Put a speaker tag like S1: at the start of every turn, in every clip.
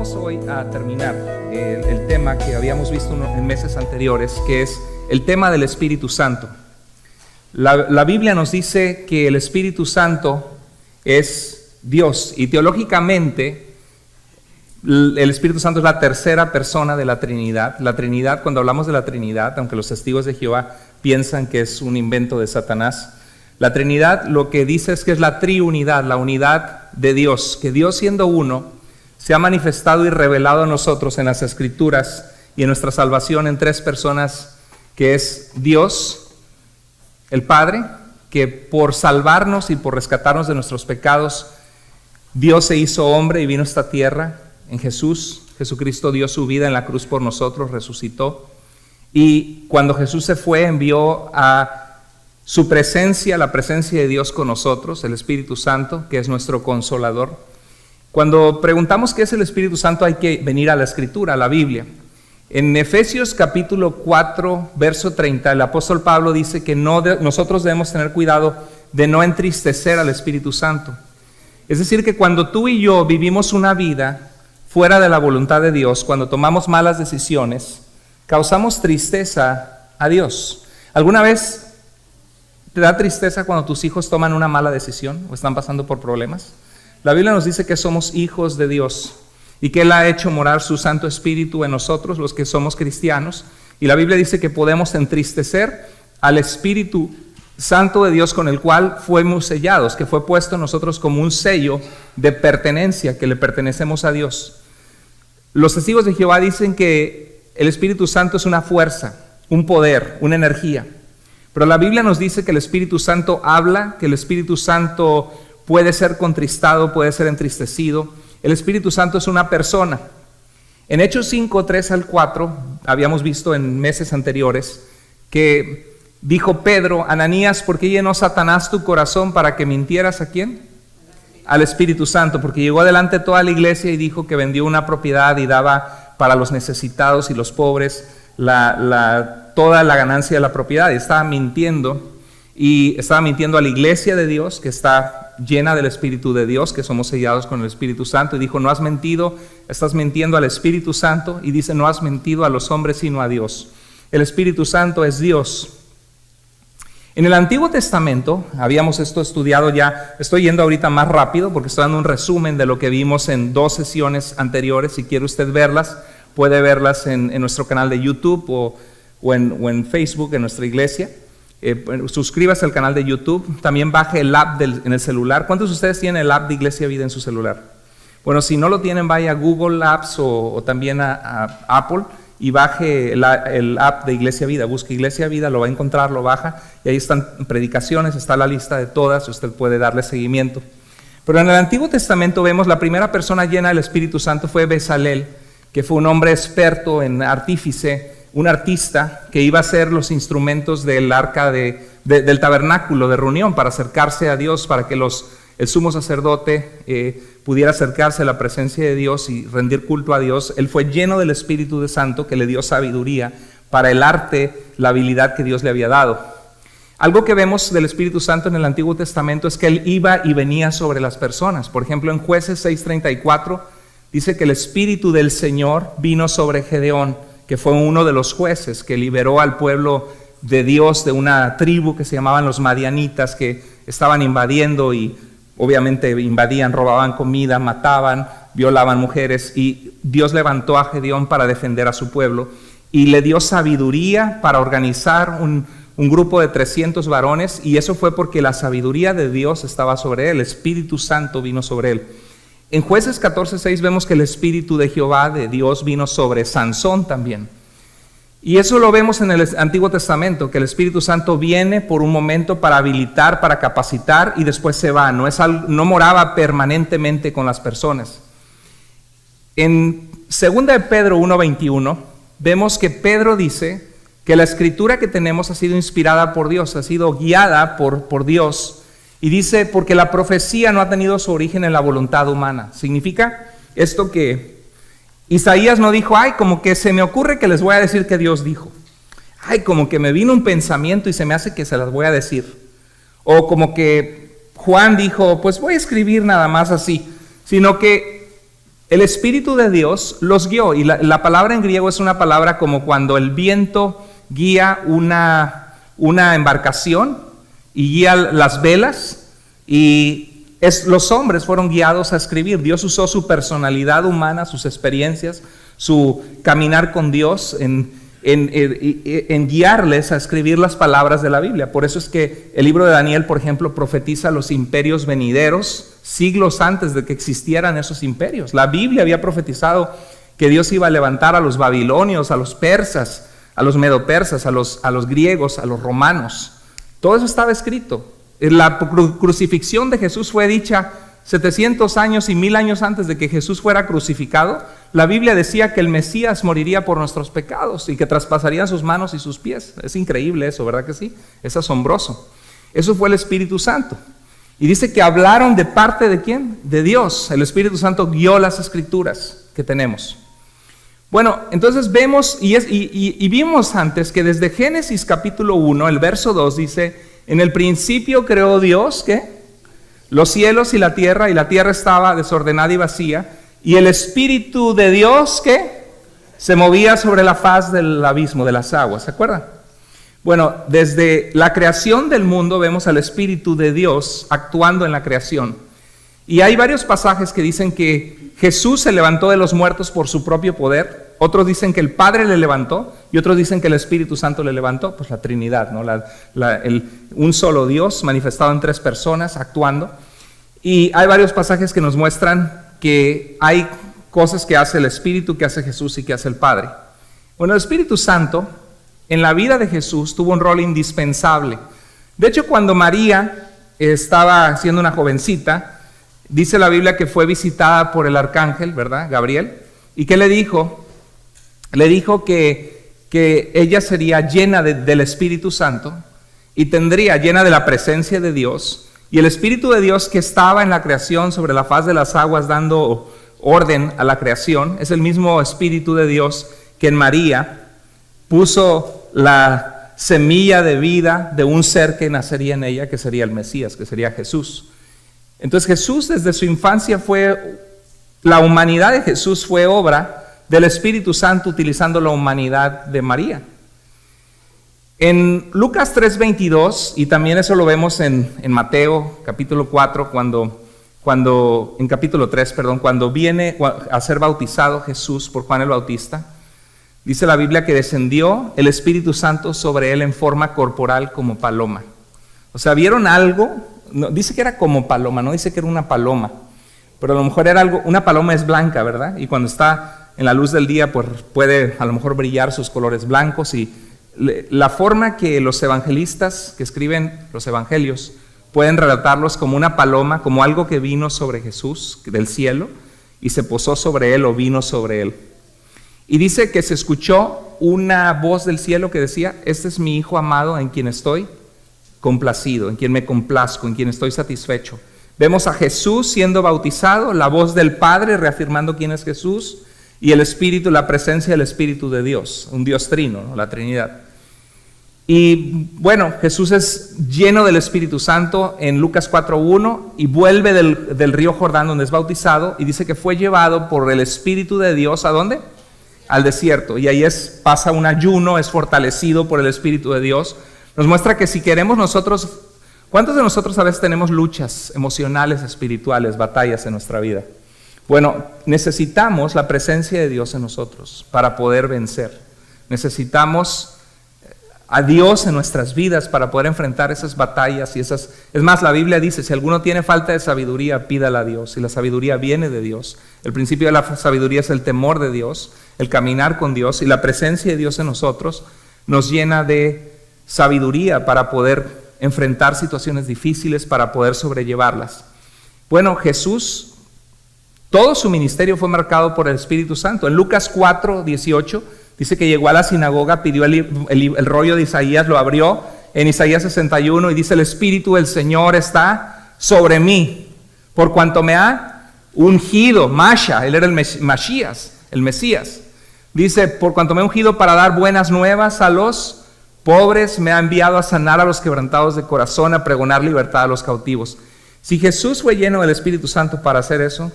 S1: vamos hoy a terminar el tema que habíamos visto en meses anteriores, que es el tema del Espíritu Santo. La Biblia nos dice que el Espíritu Santo es Dios, y teológicamente el Espíritu Santo es la tercera persona de la Trinidad. La Trinidad, cuando hablamos de la Trinidad, aunque los testigos de Jehová piensan que es un invento de Satanás, la Trinidad lo que dice es que es la triunidad, la unidad de Dios, que Dios siendo uno se ha manifestado y revelado a nosotros en las Escrituras y en nuestra salvación en tres personas, que es Dios, el Padre, que por salvarnos y por rescatarnos de nuestros pecados, Dios se hizo hombre y vino a esta tierra en Jesús. Jesucristo dio su vida en la cruz por nosotros, resucitó. Y cuando Jesús se fue, envió a su presencia, la presencia de Dios con nosotros, el Espíritu Santo, que es nuestro consolador. Cuando preguntamos qué es el Espíritu Santo, hay que venir a la Escritura, a la Biblia. En Efesios capítulo 4, verso 30, el apóstol Pablo dice que nosotros debemos tener cuidado de no entristecer al Espíritu Santo. Es decir, que cuando tú y yo vivimos una vida fuera de la voluntad de Dios, cuando tomamos malas decisiones, causamos tristeza a Dios. ¿Alguna vez te da tristeza cuando tus hijos toman una mala decisión o están pasando por problemas? La Biblia nos dice que somos hijos de Dios y que Él ha hecho morar su Santo Espíritu en nosotros, los que somos cristianos. Y la Biblia dice que podemos entristecer al Espíritu Santo de Dios con el cual fuimos sellados, que fue puesto en nosotros como un sello de pertenencia, que le pertenecemos a Dios. Los testigos de Jehová dicen que el Espíritu Santo es una fuerza, un poder, una energía. Pero la Biblia nos dice que el Espíritu Santo habla, que el Espíritu Santo puede ser contristado, puede ser entristecido. El Espíritu Santo es una persona. En Hechos 5, 3 al 4, habíamos visto en meses anteriores, que dijo Pedro: Ananías, ¿por qué llenó Satanás tu corazón para que mintieras a quién? Al Espíritu Santo, porque llegó adelante toda la iglesia y dijo que vendió una propiedad y daba para los necesitados y los pobres toda la ganancia de la propiedad. Y estaba mintiendo a la iglesia de Dios, que está llena del Espíritu de Dios, que somos sellados con el Espíritu Santo, y dijo: no has mentido, estás mintiendo al Espíritu Santo. Y dice: no has mentido a los hombres sino a Dios. El Espíritu Santo es Dios. En el Antiguo Testamento, habíamos esto estudiado ya, estoy yendo ahorita más rápido porque estoy dando un resumen de lo que vimos en 2 sesiones anteriores. Si quiere usted verlas, puede verlas en nuestro canal de YouTube o en Facebook, en nuestra iglesia. Suscríbase al canal de YouTube, también baje el app en el celular. ¿Cuántos de ustedes tienen el app de Iglesia Vida en su celular? Bueno, si no lo tienen, vaya a Google Apps o también a Apple y baje el app de Iglesia Vida. Busque Iglesia Vida, lo va a encontrar, lo baja, y ahí están predicaciones, está la lista de todas, usted puede darle seguimiento. Pero en el Antiguo Testamento vemos la primera persona llena del Espíritu Santo fue Bezalel, que fue un hombre experto en artífice, un artista que iba a hacer los instrumentos del arca del tabernáculo de reunión para acercarse a Dios, para que el sumo sacerdote pudiera acercarse a la presencia de Dios y rendir culto a Dios. Él fue lleno del Espíritu Santo, que le dio sabiduría para el arte, la habilidad que Dios le había dado. Algo que vemos del Espíritu Santo en el Antiguo Testamento es que Él iba y venía sobre las personas. Por ejemplo, en Jueces 6:34 dice que el Espíritu del Señor vino sobre Gedeón, que fue uno de los jueces que liberó al pueblo de Dios de una tribu que se llamaban los madianitas, que estaban invadiendo y obviamente invadían, robaban comida, mataban, violaban mujeres, y Dios levantó a Gedeón para defender a su pueblo y le dio sabiduría para organizar un grupo de 300 varones, y eso fue porque la sabiduría de Dios estaba sobre él, el Espíritu Santo vino sobre él. En Jueces 14:6 vemos que el Espíritu de Jehová, de Dios, vino sobre Sansón también. Y eso lo vemos en el Antiguo Testamento, que el Espíritu Santo viene por un momento para habilitar, para capacitar, y después se va. No moraba permanentemente con las personas. En 2 de Pedro 1:21 vemos que Pedro dice que la escritura que tenemos ha sido inspirada por Dios, ha sido guiada por Dios. Y dice, porque la profecía no ha tenido su origen en la voluntad humana. Significa esto que Isaías no dijo: ay, como que se me ocurre que les voy a decir que Dios dijo. Ay, como que me vino un pensamiento y se me hace que se las voy a decir. O como que Juan dijo: pues voy a escribir nada más así. Sino que el Espíritu de Dios los guió. Y la palabra en griego es una palabra como cuando el viento guía una embarcación y guía las velas, y los hombres fueron guiados a escribir. Dios usó su personalidad humana, sus experiencias, su caminar con Dios en guiarles a escribir las palabras de la Biblia. Por eso es que el libro de Daniel, por ejemplo, profetiza los imperios venideros siglos antes de que existieran esos imperios. La Biblia había profetizado que Dios iba a levantar a los babilonios, a los persas, a los medopersas, a los griegos, a los romanos. Todo eso estaba escrito. La crucifixión de Jesús fue dicha 700 años y 1000 años antes de que Jesús fuera crucificado. La Biblia decía que el Mesías moriría por nuestros pecados y que traspasarían sus manos y sus pies. Es increíble eso, ¿verdad que sí? Es asombroso. Eso fue el Espíritu Santo. Y dice que hablaron de parte de ¿quién? De Dios. El Espíritu Santo guió las escrituras que tenemos. Bueno, entonces vemos y vimos antes que desde Génesis capítulo 1, el verso 2 dice: en el principio creó Dios, ¿qué? Los cielos y la tierra estaba desordenada y vacía, y el Espíritu de Dios, ¿qué? Se movía sobre la faz del abismo, de las aguas, ¿se acuerdan? Bueno, desde la creación del mundo vemos al Espíritu de Dios actuando en la creación. Y hay varios pasajes que dicen que Jesús se levantó de los muertos por su propio poder. Otros dicen que el Padre le levantó y otros dicen que el Espíritu Santo le levantó. Pues la Trinidad, ¿no? Un solo Dios manifestado en 3 personas actuando. Y hay varios pasajes que nos muestran que hay cosas que hace el Espíritu, que hace Jesús y que hace el Padre. Bueno, el Espíritu Santo en la vida de Jesús tuvo un rol indispensable. De hecho, cuando María estaba siendo una jovencita, dice la Biblia que fue visitada por el arcángel, ¿verdad? Gabriel. ¿Y qué le dijo? Le dijo que ella sería llena del Espíritu Santo y tendría llena de la presencia de Dios. Y el Espíritu de Dios que estaba en la creación sobre la faz de las aguas dando orden a la creación, es el mismo Espíritu de Dios que en María puso la semilla de vida de un ser que nacería en ella, que sería el Mesías, que sería Jesús. Entonces Jesús desde su infancia la humanidad de Jesús fue obra del Espíritu Santo utilizando la humanidad de María. En Lucas 3:22, y también eso lo vemos en Mateo capítulo 4, en capítulo 3, cuando viene a ser bautizado Jesús por Juan el Bautista, dice la Biblia que descendió el Espíritu Santo sobre él en forma corporal como paloma. O sea, ¿vieron algo? No, dice que era como paloma, no dice que era una paloma, pero a lo mejor era algo. Una paloma es blanca, ¿verdad? Y cuando está en la luz del día, pues puede a lo mejor brillar sus colores blancos. Y la forma que los evangelistas que escriben los evangelios pueden relatarlos como una paloma, como algo que vino sobre Jesús del cielo y se posó sobre él o vino sobre él. Y dice que se escuchó una voz del cielo que decía: este es mi Hijo amado en quien estoy complacido, en quien me complazco, en quien estoy satisfecho. Vemos a Jesús siendo bautizado, la voz del Padre reafirmando quién es Jesús, y el Espíritu, la presencia del Espíritu de Dios, un Dios trino, ¿no? La Trinidad. Y bueno, Jesús es lleno del Espíritu Santo en Lucas 4:1 y vuelve del río Jordán donde es bautizado, y dice que fue llevado por el Espíritu de Dios, ¿a dónde? Al desierto. Y ahí pasa un ayuno, es fortalecido por el Espíritu de Dios. Nos muestra que si queremos nosotros, ¿cuántos de nosotros a veces tenemos luchas emocionales, espirituales, batallas en nuestra vida? Bueno, necesitamos la presencia de Dios en nosotros para poder vencer. Necesitamos a Dios en nuestras vidas para poder enfrentar esas batallas y esas. Es más, la Biblia dice: si alguno tiene falta de sabiduría, pídala a Dios. Y la sabiduría viene de Dios. El principio de la sabiduría es el temor de Dios, el caminar con Dios, y la presencia de Dios en nosotros nos llena de sabiduría para poder enfrentar situaciones difíciles, para poder sobrellevarlas. Bueno, Jesús, todo su ministerio fue marcado por el Espíritu Santo. En Lucas 4:18 dice que llegó a la sinagoga, pidió el rollo de Isaías, lo abrió en Isaías 61 y dice: el Espíritu del Señor está sobre mí, por cuanto me ha ungido. Masha, él era el Masías, el Mesías. Dice: por cuanto me ha ungido para dar buenas nuevas a los pobres, me ha enviado a sanar a los quebrantados de corazón, a pregonar libertad a los cautivos. Si Jesús fue lleno del Espíritu Santo para hacer eso,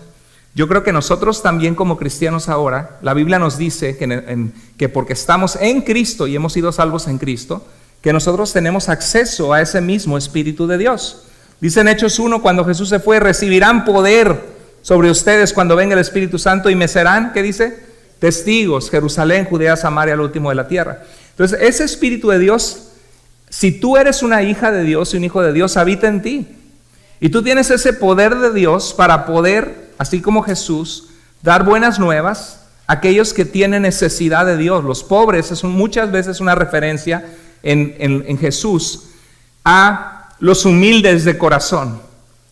S1: Yo creo que nosotros también como cristianos ahora, la Biblia nos dice que porque estamos en Cristo y hemos sido salvos en Cristo, que nosotros tenemos acceso a ese mismo Espíritu de Dios. Dice en Hechos 1, cuando Jesús se fue, recibirán poder sobre ustedes cuando venga el Espíritu Santo y me serán, ¿qué dice? Testigos, Jerusalén, Judea, Samaria, al último de la tierra. Entonces, ese Espíritu de Dios, si tú eres una hija de Dios y un hijo de Dios, habita en ti. Y tú tienes ese poder de Dios para poder, así como Jesús, dar buenas nuevas a aquellos que tienen necesidad de Dios. Los pobres es muchas veces una referencia en Jesús a los humildes de corazón,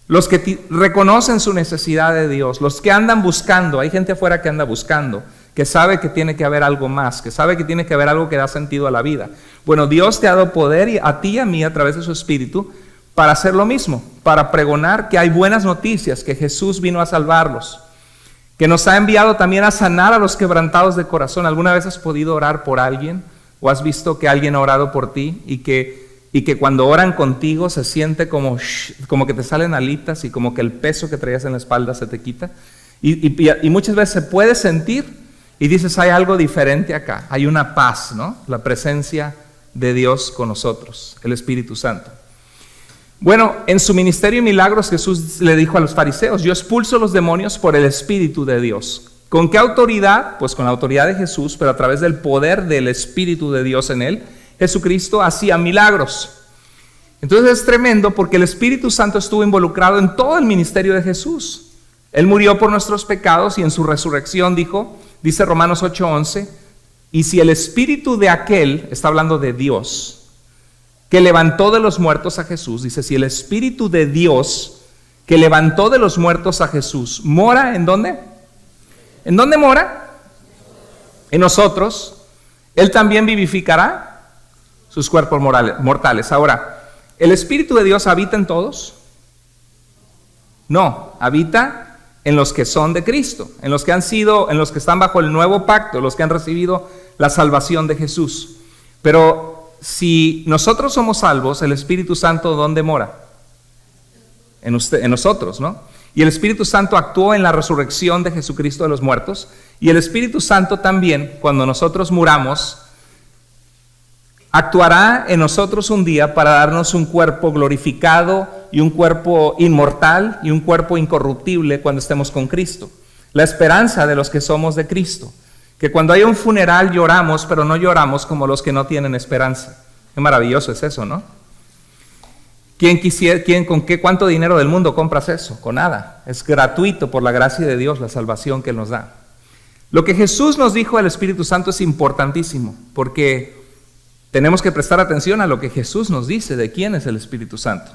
S1: los que reconocen su necesidad de Dios, los que andan buscando. Hay gente afuera que anda buscando, que sabe que tiene que haber algo más, que sabe que tiene que haber algo que da sentido a la vida. Bueno, Dios te ha dado poder a ti y a mí a través de su Espíritu para hacer lo mismo, para pregonar que hay buenas noticias, que Jesús vino a salvarlos, que nos ha enviado también a sanar a los quebrantados de corazón. ¿Alguna vez has podido orar por alguien o has visto que alguien ha orado por ti y que cuando oran contigo se siente como que te salen alitas y como que el peso que traías en la espalda se te quita? Y muchas veces se puede sentir y dices, hay algo diferente acá, hay una paz, ¿no? La presencia de Dios con nosotros, el Espíritu Santo. Bueno, en su ministerio de milagros Jesús le dijo a los fariseos, yo expulso los demonios por el Espíritu de Dios. ¿Con qué autoridad? Pues con la autoridad de Jesús, pero a través del poder del Espíritu de Dios en él, Jesucristo hacía milagros. Entonces es tremendo porque el Espíritu Santo estuvo involucrado en todo el ministerio de Jesús. Él murió por nuestros pecados y en su resurrección dice Romanos 8:11, y si el Espíritu de aquel, está hablando de Dios, que levantó de los muertos a Jesús, dice, si el Espíritu de Dios que levantó de los muertos a Jesús mora, ¿en dónde? ¿En dónde mora? En nosotros. Él también vivificará sus cuerpos mortales. Ahora, ¿el Espíritu de Dios habita en todos? No, habita en los que son de Cristo, en los que están bajo el nuevo pacto, los que han recibido la salvación de Jesús. Pero si nosotros somos salvos, el Espíritu Santo, ¿dónde mora? En nosotros, ¿no? Y el Espíritu Santo actuó en la resurrección de Jesucristo de los muertos. Y el Espíritu Santo también, cuando nosotros muramos, actuará en nosotros un día para darnos un cuerpo glorificado y un cuerpo inmortal y un cuerpo incorruptible cuando estemos con Cristo. La esperanza de los que somos de Cristo. Que cuando hay un funeral lloramos, pero no lloramos como los que no tienen esperanza. Qué maravilloso es eso, ¿no? ¿Cuánto dinero del mundo compras eso? Con nada. Es gratuito por la gracia de Dios, la salvación que Él nos da. Lo que Jesús nos dijo del Espíritu Santo es importantísimo, porque tenemos que prestar atención a lo que Jesús nos dice de quién es el Espíritu Santo.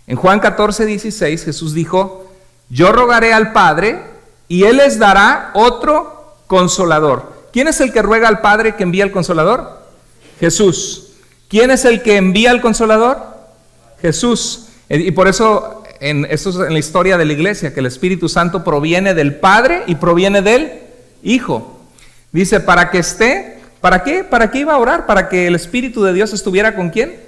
S1: En Juan 14:16 Jesús dijo, yo rogaré al Padre y Él les dará otro Consolador. ¿Quién es el que ruega al Padre que envía al Consolador? Jesús. ¿Quién es el que envía al Consolador? Jesús. Y por eso, esto es en la historia de la iglesia, que el Espíritu Santo proviene del Padre y proviene del Hijo. Dice, ¿para que esté? ¿Para qué? ¿Para qué iba a orar? ¿Para que el Espíritu de Dios estuviera con quién?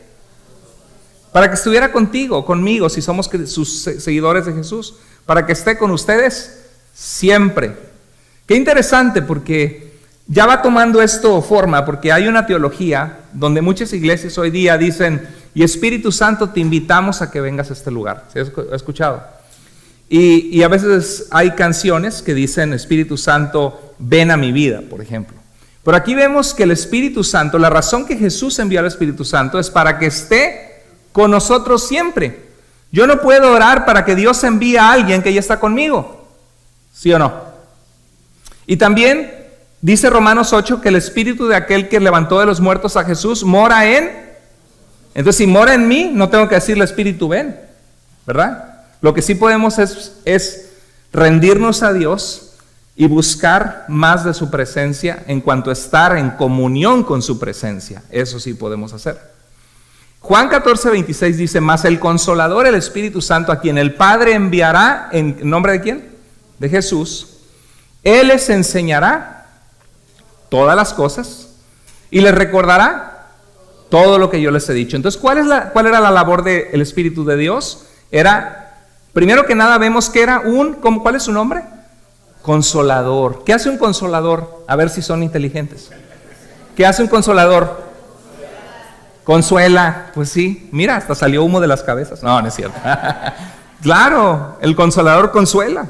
S1: Para que estuviera contigo, conmigo, si somos sus seguidores de Jesús. Para que esté con ustedes siempre. Qué interesante, porque ya va tomando esto forma, porque hay una teología donde muchas iglesias hoy día dicen, y Espíritu Santo te invitamos a que vengas a este lugar. ¿Sí has escuchado? Y a veces hay canciones que dicen, Espíritu Santo, ven a mi vida, por ejemplo. Pero aquí vemos que el Espíritu Santo, la razón que Jesús envió al Espíritu Santo es para que esté con nosotros siempre. Yo no puedo orar para que Dios envíe a alguien que ya está conmigo. ¿Sí o no? Y también dice Romanos 8 que el Espíritu de aquel que levantó de los muertos a Jesús mora en... Entonces, si mora en mí, no tengo que decirle Espíritu, ven, ¿verdad? Lo que sí podemos es rendirnos a Dios y buscar más de su presencia en cuanto a estar en comunión con su presencia. Eso sí podemos hacer. Juan 14:26 dice, mas el Consolador, el Espíritu Santo, a quien el Padre enviará, ¿en nombre de quién? De Jesús. Él les enseñará todas las cosas y les recordará todo lo que yo les he dicho. Entonces, ¿cuál era la labor del Espíritu de Dios? Era, primero que nada, vemos que era ¿cuál es su nombre? Consolador. ¿Qué hace un consolador? A ver si son inteligentes. ¿Qué hace un consolador? Consuela. Pues sí, mira, hasta salió humo de las cabezas. No, no es cierto. Claro, el consolador consuela.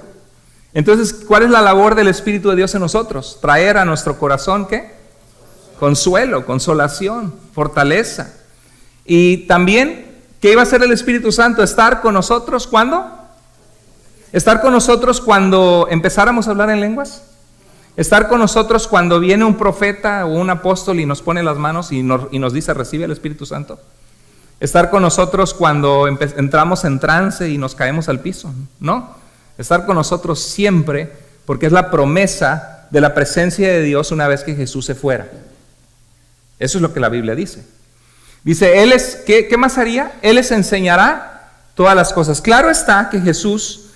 S1: Entonces, ¿cuál es la labor del Espíritu de Dios en nosotros? Traer a nuestro corazón, ¿qué? Consuelo, consolación, fortaleza. Y también, ¿qué iba a hacer el Espíritu Santo? Estar con nosotros, ¿cuándo? Estar con nosotros cuando empezáramos a hablar en lenguas. Estar con nosotros cuando viene un profeta o un apóstol y nos pone las manos y nos dice, recibe el Espíritu Santo. Estar con nosotros cuando entramos en trance y nos caemos al piso, ¿no? Estar con nosotros siempre, porque es la promesa de la presencia de Dios una vez que Jesús se fuera. Eso es lo que la Biblia dice. Dice, ¿qué más haría? Él les enseñará todas las cosas. Claro está que Jesús,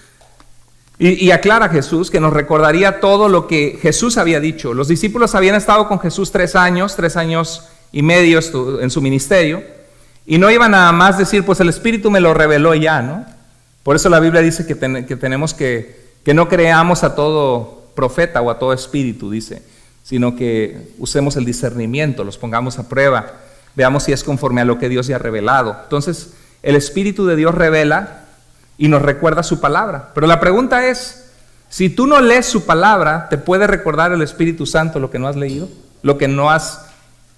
S1: y aclara Jesús, que nos recordaría todo lo que Jesús había dicho. Los discípulos habían estado con Jesús 3 años y medio en su ministerio, y no iban a más decir, pues el Espíritu me lo reveló ya, ¿no? Por eso la Biblia dice que tenemos que no creamos a todo profeta o a todo espíritu, dice, sino que usemos el discernimiento, los pongamos a prueba, veamos si es conforme a lo que Dios ya ha revelado. Entonces, el Espíritu de Dios revela y nos recuerda su palabra. Pero la pregunta es, si tú no lees su palabra, ¿te puede recordar el Espíritu Santo lo que no has leído? ¿Lo que no has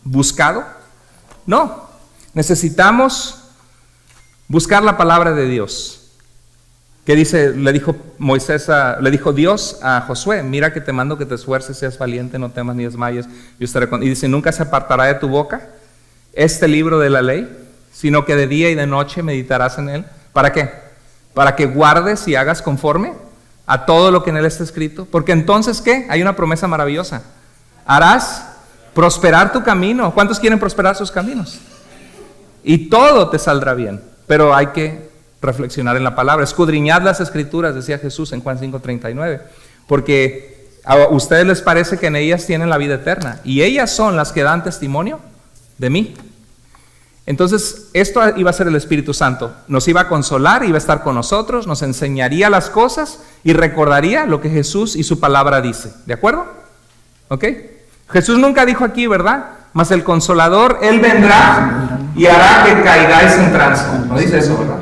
S1: buscado? No. Necesitamos buscar la palabra de Dios. ¿Qué dice? Le dijo Dios a Josué, mira que te mando que te esfuerces, seas valiente, no temas ni desmayes. Y dice, nunca se apartará de tu boca este libro de la ley, sino que de día y de noche meditarás en él. ¿Para qué? Para que guardes y hagas conforme a todo lo que en él está escrito. Porque entonces, ¿qué? Hay una promesa maravillosa. Harás prosperar tu camino. ¿Cuántos quieren prosperar sus caminos? Y todo te saldrá bien. Pero hay que reflexionar en la palabra. Escudriñad las escrituras, decía Jesús en Juan 5:39. Porque a ustedes les parece que en ellas tienen la vida eterna. Y ellas son las que dan testimonio de mí. Entonces, esto iba a ser el Espíritu Santo. Nos iba a consolar, iba a estar con nosotros, nos enseñaría las cosas y recordaría lo que Jesús y su palabra dice. ¿De acuerdo? ¿Ok? Jesús nunca dijo aquí, ¿verdad? Mas el Consolador, Él vendrá y hará que caigáis en trance. No dice eso, ¿verdad?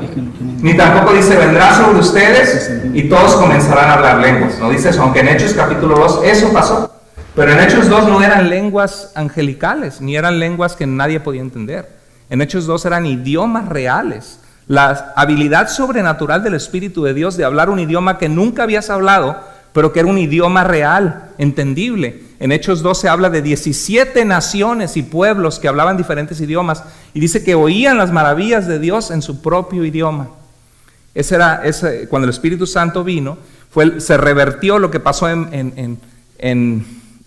S1: Ni tampoco dice, vendrá sobre ustedes y todos comenzarán a hablar lenguas. No dice eso, aunque en Hechos capítulo 2 eso pasó. Pero en Hechos 2 no eran lenguas angelicales, ni eran lenguas que nadie podía entender. En Hechos 2 eran idiomas reales. La habilidad sobrenatural del Espíritu de Dios de hablar un idioma que nunca habías hablado, pero que era un idioma real, entendible. En Hechos 2 se habla de 17 naciones y pueblos que hablaban diferentes idiomas, y dice que oían las maravillas de Dios en su propio idioma. Cuando el Espíritu Santo vino, se revertió lo que pasó en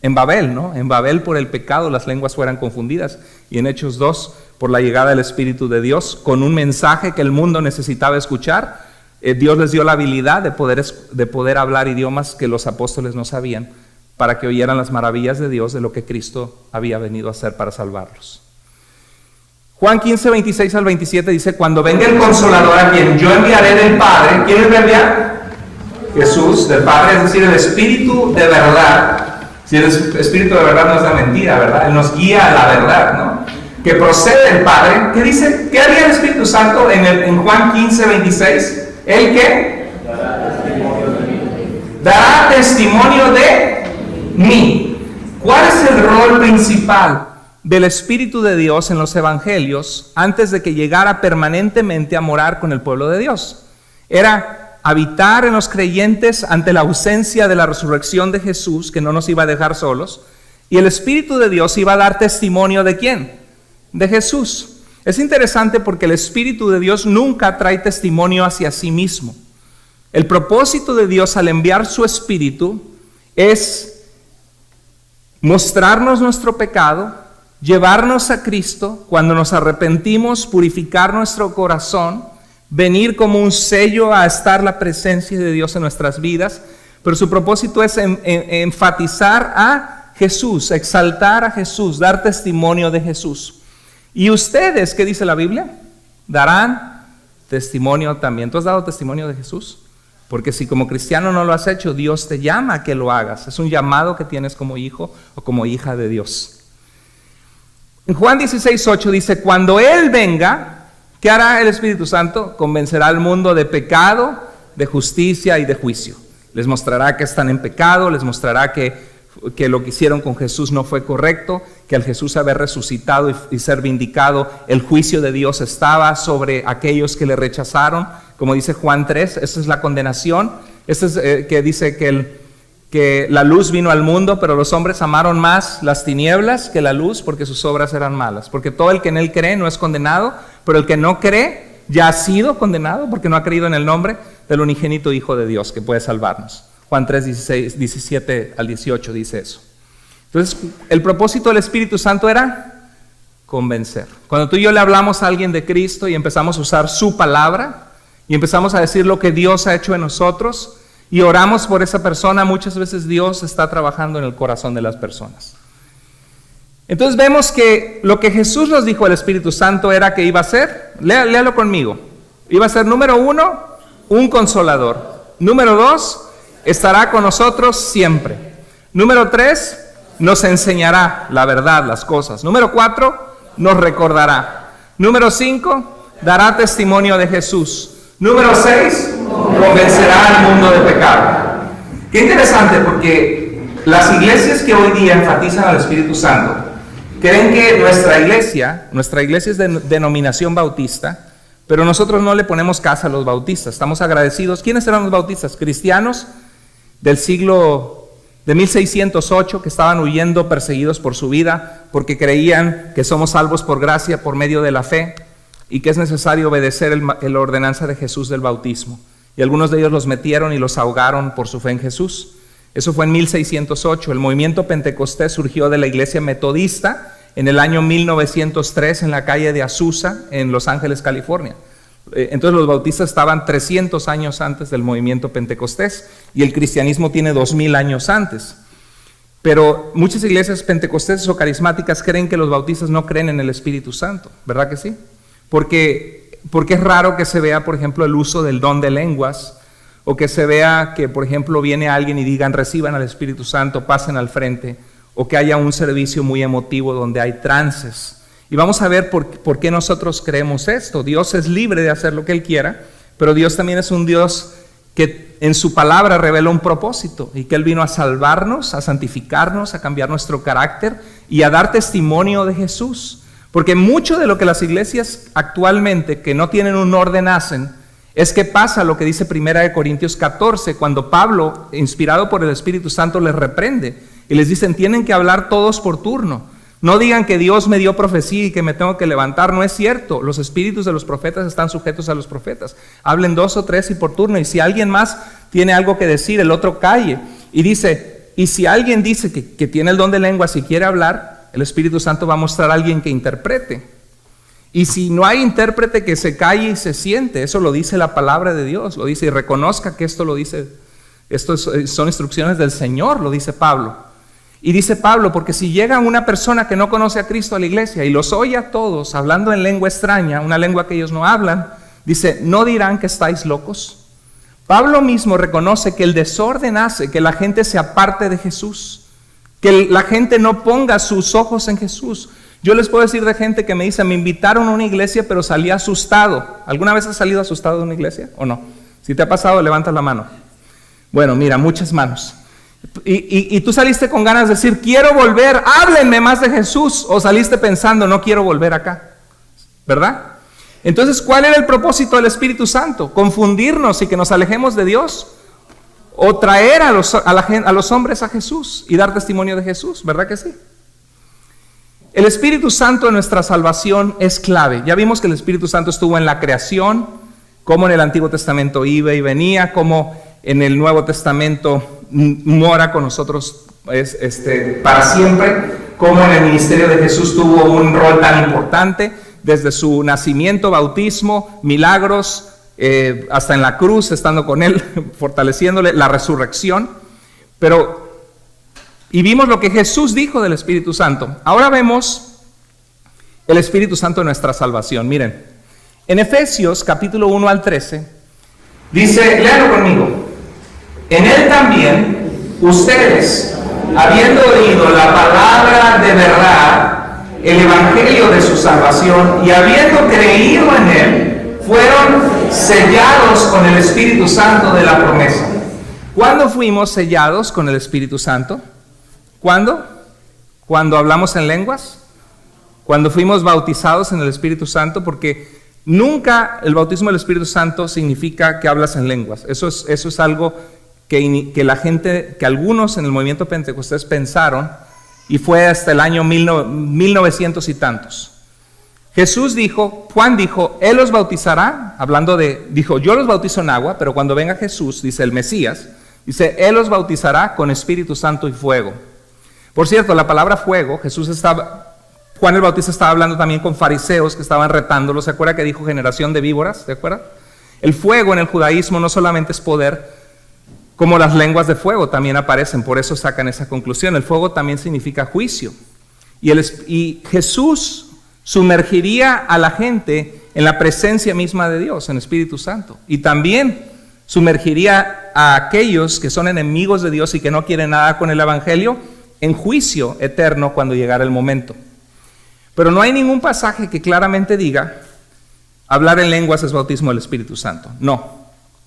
S1: Babel, ¿no? En Babel, por el pecado, las lenguas fueran confundidas, y en Hechos 2, por la llegada del Espíritu de Dios, con un mensaje que el mundo necesitaba escuchar, Dios les dio la habilidad de poder hablar idiomas que los apóstoles no sabían, para que oyeran las maravillas de Dios, de lo que Cristo había venido a hacer para salvarlos. Juan 15, 26 al 27 dice, cuando venga el Consolador a quien yo enviaré del Padre, ¿quién les va a enviar? Jesús, del Padre, es decir, el Espíritu de verdad. Si el Espíritu de verdad no es la mentira, ¿verdad? Él nos guía a la verdad, ¿no? Que procede del Padre. ¿Qué dice? ¿Qué haría el Espíritu Santo en Juan 15, 26? ¿El qué? Dará testimonio de mí. ¿Cuál es el rol principal del Espíritu de Dios en los evangelios antes de que llegara permanentemente a morar con el pueblo de Dios? Era habitar en los creyentes ante la ausencia de la resurrección de Jesús, que no nos iba a dejar solos, y el Espíritu de Dios iba a dar testimonio ¿de quién? De Jesús. Es interesante porque el Espíritu de Dios nunca trae testimonio hacia sí mismo. El propósito de Dios al enviar su Espíritu es mostrarnos nuestro pecado, llevarnos a Cristo, cuando nos arrepentimos, purificar nuestro corazón, venir como un sello a estar la presencia de Dios en nuestras vidas, pero su propósito es enfatizar a Jesús, exaltar a Jesús, dar testimonio de Jesús. Y ustedes, ¿qué dice la Biblia? Darán testimonio también. ¿Tú has dado testimonio de Jesús? Porque si como cristiano no lo has hecho, Dios te llama a que lo hagas. Es un llamado que tienes como hijo o como hija de Dios. En Juan 16:8 dice, cuando Él venga, ¿qué hará el Espíritu Santo? Convencerá al mundo de pecado, de justicia y de juicio. Les mostrará que están en pecado, les mostrará que lo que hicieron con Jesús no fue correcto, que al Jesús haber resucitado y ser vindicado, el juicio de Dios estaba sobre aquellos que le rechazaron, como dice Juan 3, esa es la condenación, esta es que dice que la luz vino al mundo, pero los hombres amaron más las tinieblas que la luz porque sus obras eran malas, porque todo el que en Él cree no es condenado, pero el que no cree ya ha sido condenado porque no ha creído en el nombre del unigénito Hijo de Dios que puede salvarnos. Juan 3, 17 al 18 dice eso. Entonces, el propósito del Espíritu Santo era convencer. Cuando tú y yo le hablamos a alguien de Cristo y empezamos a usar su palabra y empezamos a decir lo que Dios ha hecho en nosotros y oramos por esa persona, muchas veces Dios está trabajando en el corazón de las personas. Entonces vemos que lo que Jesús nos dijo al Espíritu Santo era que iba a ser, léalo conmigo, iba a ser número 1, un consolador. Número 2, estará con nosotros siempre. Número 3, nos enseñará la verdad, las cosas. Número 4, nos recordará. Número 5, dará testimonio de Jesús. Número 6, convencerá al mundo de pecado. Qué interesante, porque las iglesias que hoy día enfatizan al Espíritu Santo creen que nuestra iglesia es de denominación bautista, pero nosotros no le ponemos casa a los bautistas. Estamos agradecidos. ¿Quiénes eran los bautistas? Cristianos del siglo de 1608 que estaban huyendo perseguidos por su vida porque creían que somos salvos por gracia por medio de la fe y que es necesario obedecer la ordenanza de Jesús del bautismo. Y algunos de ellos los metieron y los ahogaron por su fe en Jesús. Eso fue en 1608. El movimiento Pentecostés surgió de la iglesia metodista en el año 1903 en la calle de Azusa, en Los Ángeles, California. Entonces los bautistas estaban 300 años antes del movimiento Pentecostés y el cristianismo tiene 2000 años antes. Pero muchas iglesias pentecostesas o carismáticas creen que los bautistas no creen en el Espíritu Santo, ¿verdad que sí? Porque es raro que se vea, por ejemplo, el uso del don de lenguas o que se vea que, por ejemplo, viene alguien y digan reciban al Espíritu Santo, pasen al frente, o que haya un servicio muy emotivo donde hay trances. Y vamos a ver por qué nosotros creemos esto. Dios es libre de hacer lo que Él quiera, pero Dios también es un Dios que en su palabra revela un propósito y que Él vino a salvarnos, a santificarnos, a cambiar nuestro carácter y a dar testimonio de Jesús. Porque mucho de lo que las iglesias actualmente que no tienen un orden hacen es que pasa lo que dice 1 Corintios 14, cuando Pablo, inspirado por el Espíritu Santo, les reprende y les dicen tienen que hablar todos por turno. No digan que Dios me dio profecía y que me tengo que levantar, no es cierto. Los espíritus de los profetas están sujetos a los profetas. Hablen 2 o 3 y por turno, y si alguien más tiene algo que decir, el otro calle. Y dice, y si alguien dice que tiene el don de lengua, si quiere hablar, el Espíritu Santo va a mostrar a alguien que interprete. Y si no hay intérprete, que se calle y se siente. Eso lo dice la palabra de Dios, lo dice, y reconozca que esto lo dice, esto son instrucciones del Señor, lo dice Pablo. Y dice Pablo, porque si llega una persona que no conoce a Cristo a la iglesia y los oye a todos hablando en lengua extraña, una lengua que ellos no hablan, dice, ¿no dirán que estáis locos? Pablo mismo reconoce que el desorden hace que la gente se aparte de Jesús, que la gente no ponga sus ojos en Jesús. Yo les puedo decir de gente que me dice, me invitaron a una iglesia pero salí asustado. ¿Alguna vez has salido asustado de una iglesia o no? Si te ha pasado, levanta la mano. Bueno, mira, muchas manos. Y tú saliste con ganas de decir, quiero volver, háblenme más de Jesús, o saliste pensando, no quiero volver acá, ¿verdad? Entonces, ¿cuál era el propósito del Espíritu Santo? ¿Confundirnos y que nos alejemos de Dios? ¿O traer a los hombres a Jesús y dar testimonio de Jesús? ¿Verdad que sí? El Espíritu Santo en nuestra salvación es clave. Ya vimos que el Espíritu Santo estuvo en la creación, como en el Antiguo Testamento iba y venía, como en el Nuevo Testamento mora con nosotros para siempre, como en el ministerio de Jesús tuvo un rol tan importante, desde su nacimiento, bautismo, milagros, hasta en la cruz, estando con Él, fortaleciéndole, la resurrección. Y vimos lo que Jesús dijo del Espíritu Santo. Ahora vemos el Espíritu Santo en nuestra salvación. Miren, en Efesios capítulo 1 al 13, dice, léanlo conmigo. En él también ustedes, habiendo oído la palabra de verdad, el evangelio de su salvación, y habiendo creído en él, fueron sellados con el Espíritu Santo de la promesa. ¿Cuándo fuimos sellados con el Espíritu Santo? ¿Cuándo? ¿Cuando hablamos en lenguas? ¿Cuando fuimos bautizados en el Espíritu Santo? Porque nunca el bautismo del Espíritu Santo significa que hablas en lenguas. Eso es algo que la gente, que algunos en el movimiento pentecostés pensaron, y fue hasta el año 1900 y tantos. Jesús dijo, Juan dijo, Él los bautizará, dijo, yo los bautizo en agua, pero cuando venga Jesús, dice el Mesías, dice, Él los bautizará con Espíritu Santo y fuego. Por cierto, la palabra fuego, Juan el Bautista estaba hablando también con fariseos que estaban retándolo. ¿Se acuerda que dijo generación de víboras? ¿Se acuerda? El fuego en el judaísmo no solamente es poder, como las lenguas de fuego también aparecen, por eso sacan esa conclusión. El fuego también significa juicio. Y Jesús sumergiría a la gente en la presencia misma de Dios, en Espíritu Santo. Y también sumergiría a aquellos que son enemigos de Dios y que no quieren nada con el Evangelio en juicio eterno cuando llegara el momento. Pero no hay ningún pasaje que claramente diga hablar en lenguas es bautismo del Espíritu Santo. No.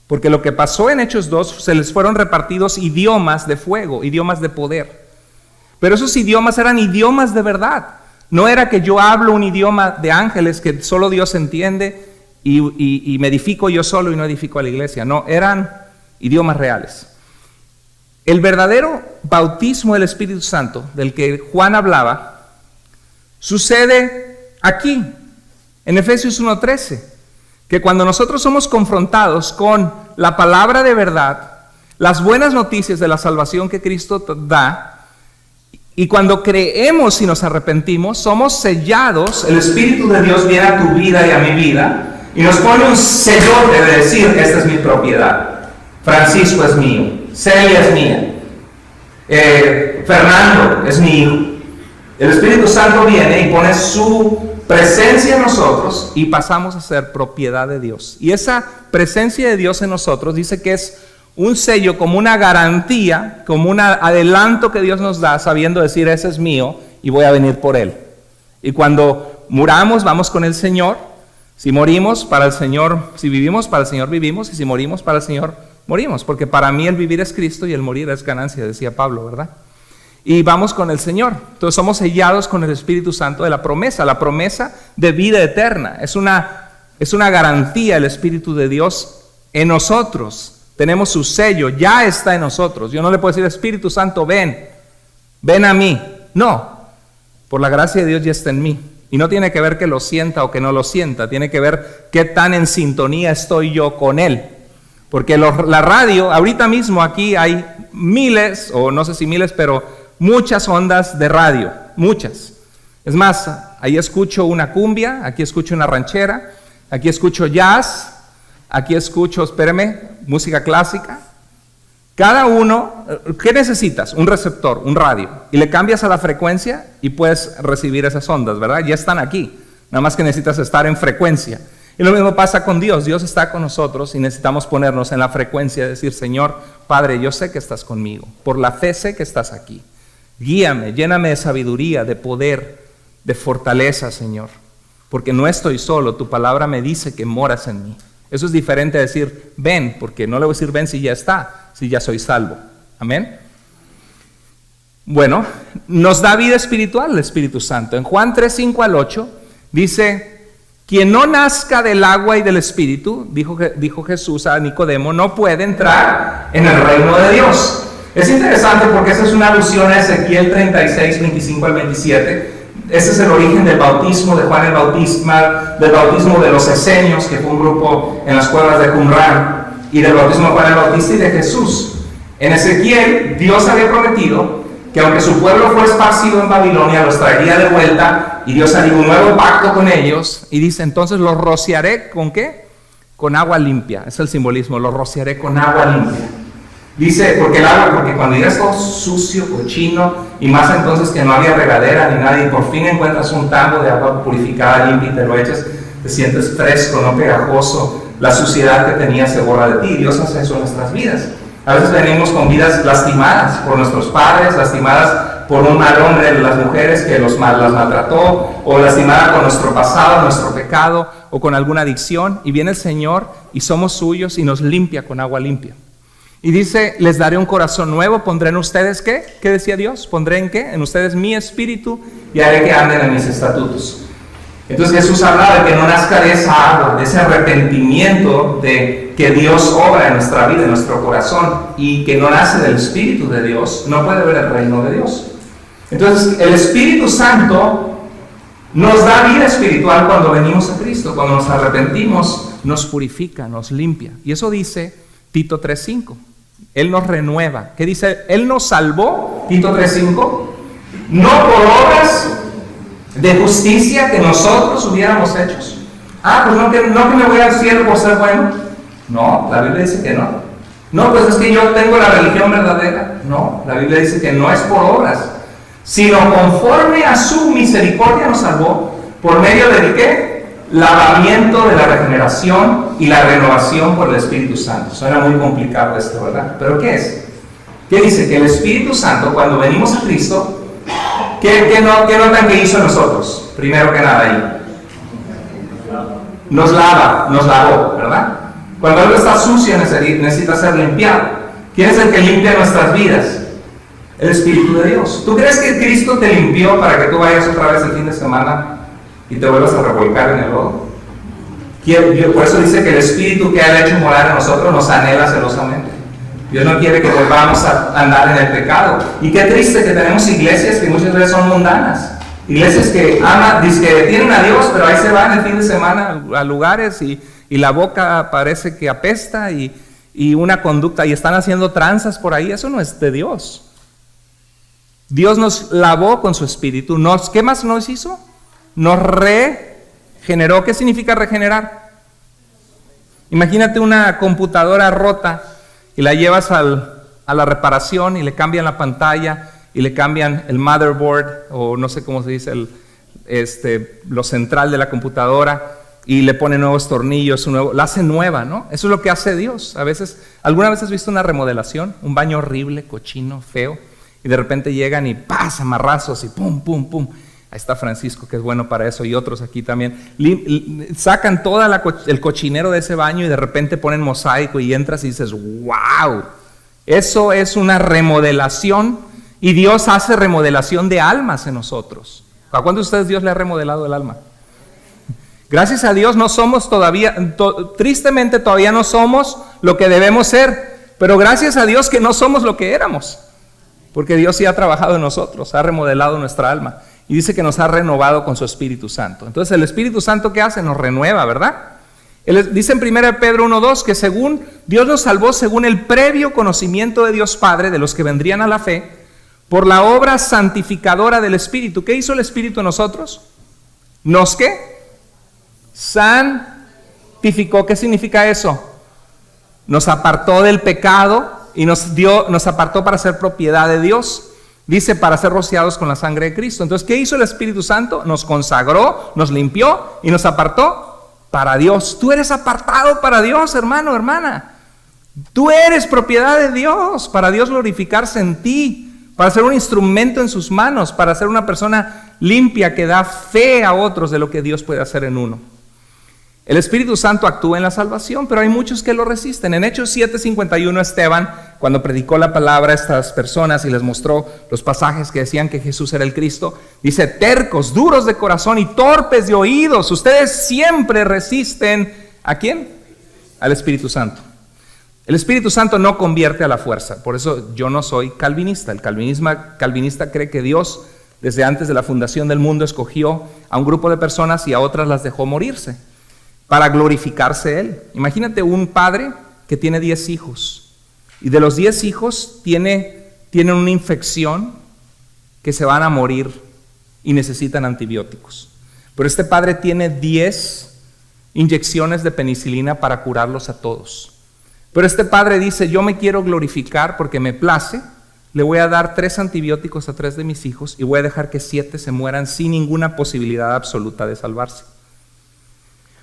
S1: Porque lo que pasó en Hechos 2, se les fueron repartidos idiomas de fuego, idiomas de poder. Pero esos idiomas eran idiomas de verdad. No era que yo hablo un idioma de ángeles que solo Dios entiende y me edifico yo solo y no edifico a la iglesia. No, eran idiomas reales. El verdadero bautismo del Espíritu Santo, del que Juan hablaba, sucede aquí, en Efesios 1:13. Que cuando nosotros somos confrontados con la palabra de verdad, las buenas noticias de la salvación que Cristo da, y cuando creemos y nos arrepentimos, somos sellados, el Espíritu de Dios viene a tu vida y a mi vida, y nos pone un sellote de decir, esta es mi propiedad, Francisco es mío, Celia es mía, Fernando es mi hijo. El Espíritu Santo viene y pone su presencia en nosotros y pasamos a ser propiedad de Dios. Y esa presencia de Dios en nosotros dice que es un sello, como una garantía, como un adelanto que Dios nos da, sabiendo decir, ese es mío y voy a venir por él. Y cuando muramos, vamos con el Señor. Si morimos, para el Señor, si vivimos, para el Señor vivimos, y si morimos, para el Señor morimos. Porque para mí el vivir es Cristo y el morir es ganancia, decía Pablo, ¿verdad? Y vamos con el Señor. Entonces somos sellados con el Espíritu Santo de la promesa de vida eterna. Es una garantía el Espíritu de Dios en nosotros. Tenemos su sello, ya está en nosotros. Yo no le puedo decir, Espíritu Santo, ven a mí. No, por la gracia de Dios ya está en mí. Y no tiene que ver que lo sienta o que no lo sienta, tiene que ver qué tan en sintonía estoy yo con Él. Porque la radio, ahorita mismo aquí hay miles, o no sé si miles, pero muchas ondas de radio, muchas. Es más, ahí escucho una cumbia, aquí escucho una ranchera, aquí escucho jazz, aquí escucho, música clásica. Cada uno, ¿qué necesitas? Un receptor, un radio. Y le cambias a la frecuencia y puedes recibir esas ondas, ¿verdad? Ya están aquí, nada más que necesitas estar en frecuencia. Y lo mismo pasa con Dios. Dios está con nosotros y necesitamos ponernos en la frecuencia, decir, Señor, Padre, yo sé que estás conmigo. Por la fe sé que estás aquí. Guíame, lléname de sabiduría, de poder, de fortaleza, Señor. Porque no estoy solo, tu palabra me dice que moras en mí. Eso es diferente a decir, ven, porque no le voy a decir ven si ya está, si ya soy salvo. Amén. Bueno, nos da vida espiritual el Espíritu Santo. En Juan 3:5-8 dice, quien no nazca del agua y del Espíritu, dijo Jesús a Nicodemo, no puede entrar en el reino de Dios. Es interesante porque esa es una alusión a Ezequiel 36:25-27. Ese es el origen del bautismo de Juan el Bautista, del bautismo de los esenios, que fue un grupo en las cuevas de Qumran, y del bautismo de Juan el Bautista y de Jesús. En Ezequiel, Dios había prometido que aunque su pueblo fue esparcido en Babilonia, los traería de vuelta, y Dios haría un nuevo pacto con ellos, y dice, entonces los rociaré, ¿con qué? Con agua limpia. Es el simbolismo, los rociaré con agua limpia. Dice, porque cuando ya es todo sucio, cochino, y más entonces que no había regadera ni nada, y por fin encuentras un tambo de agua purificada, limpia, y te lo echas, te sientes fresco, no pegajoso, la suciedad que tenía se borra de ti. Dios hace eso en nuestras vidas. A veces venimos con vidas lastimadas por nuestros padres, lastimadas por un mal hombre de las mujeres que las maltrató, o lastimada con nuestro pasado, nuestro pecado, o con alguna adicción, y viene el Señor y somos suyos y nos limpia con agua limpia. Y dice, les daré un corazón nuevo, pondré en ustedes, ¿qué? ¿Qué decía Dios? ¿Pondré en qué? En ustedes mi espíritu y haré que anden en mis estatutos. Entonces Jesús habla de que no nazca de esa agua, de ese arrepentimiento de que Dios obra en nuestra vida, en nuestro corazón, y que no nace del Espíritu de Dios, no puede ver el reino de Dios. Entonces el Espíritu Santo nos da vida espiritual cuando venimos a Cristo, cuando nos arrepentimos, nos purifica, nos limpia. Y eso dice Tito 3:5. Él nos renueva. ¿Qué dice? Él nos salvó, Tito 3:5, no por obras de justicia que nosotros hubiéramos hecho. Pues no que me voy al cielo por ser bueno. No, la Biblia dice que no. No, pues es que yo tengo la religión verdadera. No, la Biblia dice que no es por obras, sino conforme a su misericordia nos salvó, por medio de ¿qué? Lavamiento de la regeneración y la renovación por el Espíritu Santo. Suena muy complicado esto, ¿verdad? ¿Pero qué es? ¿Qué dice? Que el Espíritu Santo, cuando venimos a Cristo, ¿qué notan que hizo en nosotros? Primero que nada ahí. Nos lavó, ¿verdad? Cuando algo está sucio necesita ser limpiado. ¿Quién es el que limpia nuestras vidas? El Espíritu de Dios. ¿Tú crees que Cristo te limpió para que tú vayas otra vez el fin de semana y te vuelvas a revolcar en el lodo? Por eso dice que el Espíritu que ha hecho morar en nosotros nos anhela celosamente. Dios no quiere que volvamos a andar en el pecado. Y qué triste que tenemos iglesias que muchas veces son mundanas. Iglesias que que tienen a Dios, pero ahí se van el fin de semana a lugares y la boca parece que apesta y una conducta, y están haciendo tranzas por ahí. Eso no es de Dios. Dios nos lavó con su Espíritu. ¿Qué más nos hizo? Nos regeneró. ¿Qué significa regenerar? Imagínate una computadora rota y la llevas a la reparación y le cambian la pantalla y le cambian el motherboard, o no sé cómo se dice, lo central de la computadora, y le ponen nuevos tornillos, la hace nueva, ¿no? Eso es lo que hace Dios. ¿Alguna vez has visto una remodelación? Un baño horrible, cochino, feo, y de repente llegan y ¡paz! Amarrazos y ¡pum, pum, pum! Ahí está Francisco, que es bueno para eso, y otros aquí también. Sacan todo el cochinero de ese baño y de repente ponen mosaico y entras y dices, ¡wow! Eso es una remodelación, y Dios hace remodelación de almas en nosotros. ¿A cuántos de ustedes Dios le ha remodelado el alma? Gracias a Dios no somos todavía, tristemente todavía no somos lo que debemos ser, pero gracias a Dios que no somos lo que éramos, porque Dios sí ha trabajado en nosotros, ha remodelado nuestra alma. Y dice que nos ha renovado con su Espíritu Santo. Entonces el Espíritu Santo, ¿qué hace? Nos renueva, ¿verdad? Dice en 1 Pedro 1:2 que según Dios nos salvó según el previo conocimiento de Dios Padre, de los que vendrían a la fe, por la obra santificadora del Espíritu. ¿Qué hizo el Espíritu en nosotros? ¿Nos qué? Santificó. ¿Qué significa eso? Nos apartó del pecado y nos apartó para ser propiedad de Dios. Dice, para ser rociados con la sangre de Cristo. Entonces, ¿qué hizo el Espíritu Santo? Nos consagró, nos limpió y nos apartó para Dios. Tú eres apartado para Dios, hermano, hermana. Tú eres propiedad de Dios, para Dios glorificarse en ti, para ser un instrumento en sus manos, para ser una persona limpia que da fe a otros de lo que Dios puede hacer en uno. El Espíritu Santo actúa en la salvación, pero hay muchos que lo resisten. En Hechos 7:51, Esteban, cuando predicó la palabra a estas personas y les mostró los pasajes que decían que Jesús era el Cristo, dice, tercos, duros de corazón y torpes de oídos, ustedes siempre resisten, ¿a quién? Al Espíritu Santo. El Espíritu Santo no convierte a la fuerza, por eso yo no soy calvinista. El calvinista cree que Dios, desde antes de la fundación del mundo, escogió a un grupo de personas y a otras las dejó morirse, para glorificarse Él. Imagínate un padre que tiene 10 hijos, y de los 10 hijos tienen una infección que se van a morir y necesitan antibióticos. Pero este padre tiene 10 inyecciones de penicilina para curarlos a todos. Pero este padre dice, yo me quiero glorificar porque me place, le voy a dar 3 antibióticos a 3 de mis hijos y voy a dejar que 7 se mueran sin ninguna posibilidad absoluta de salvarse.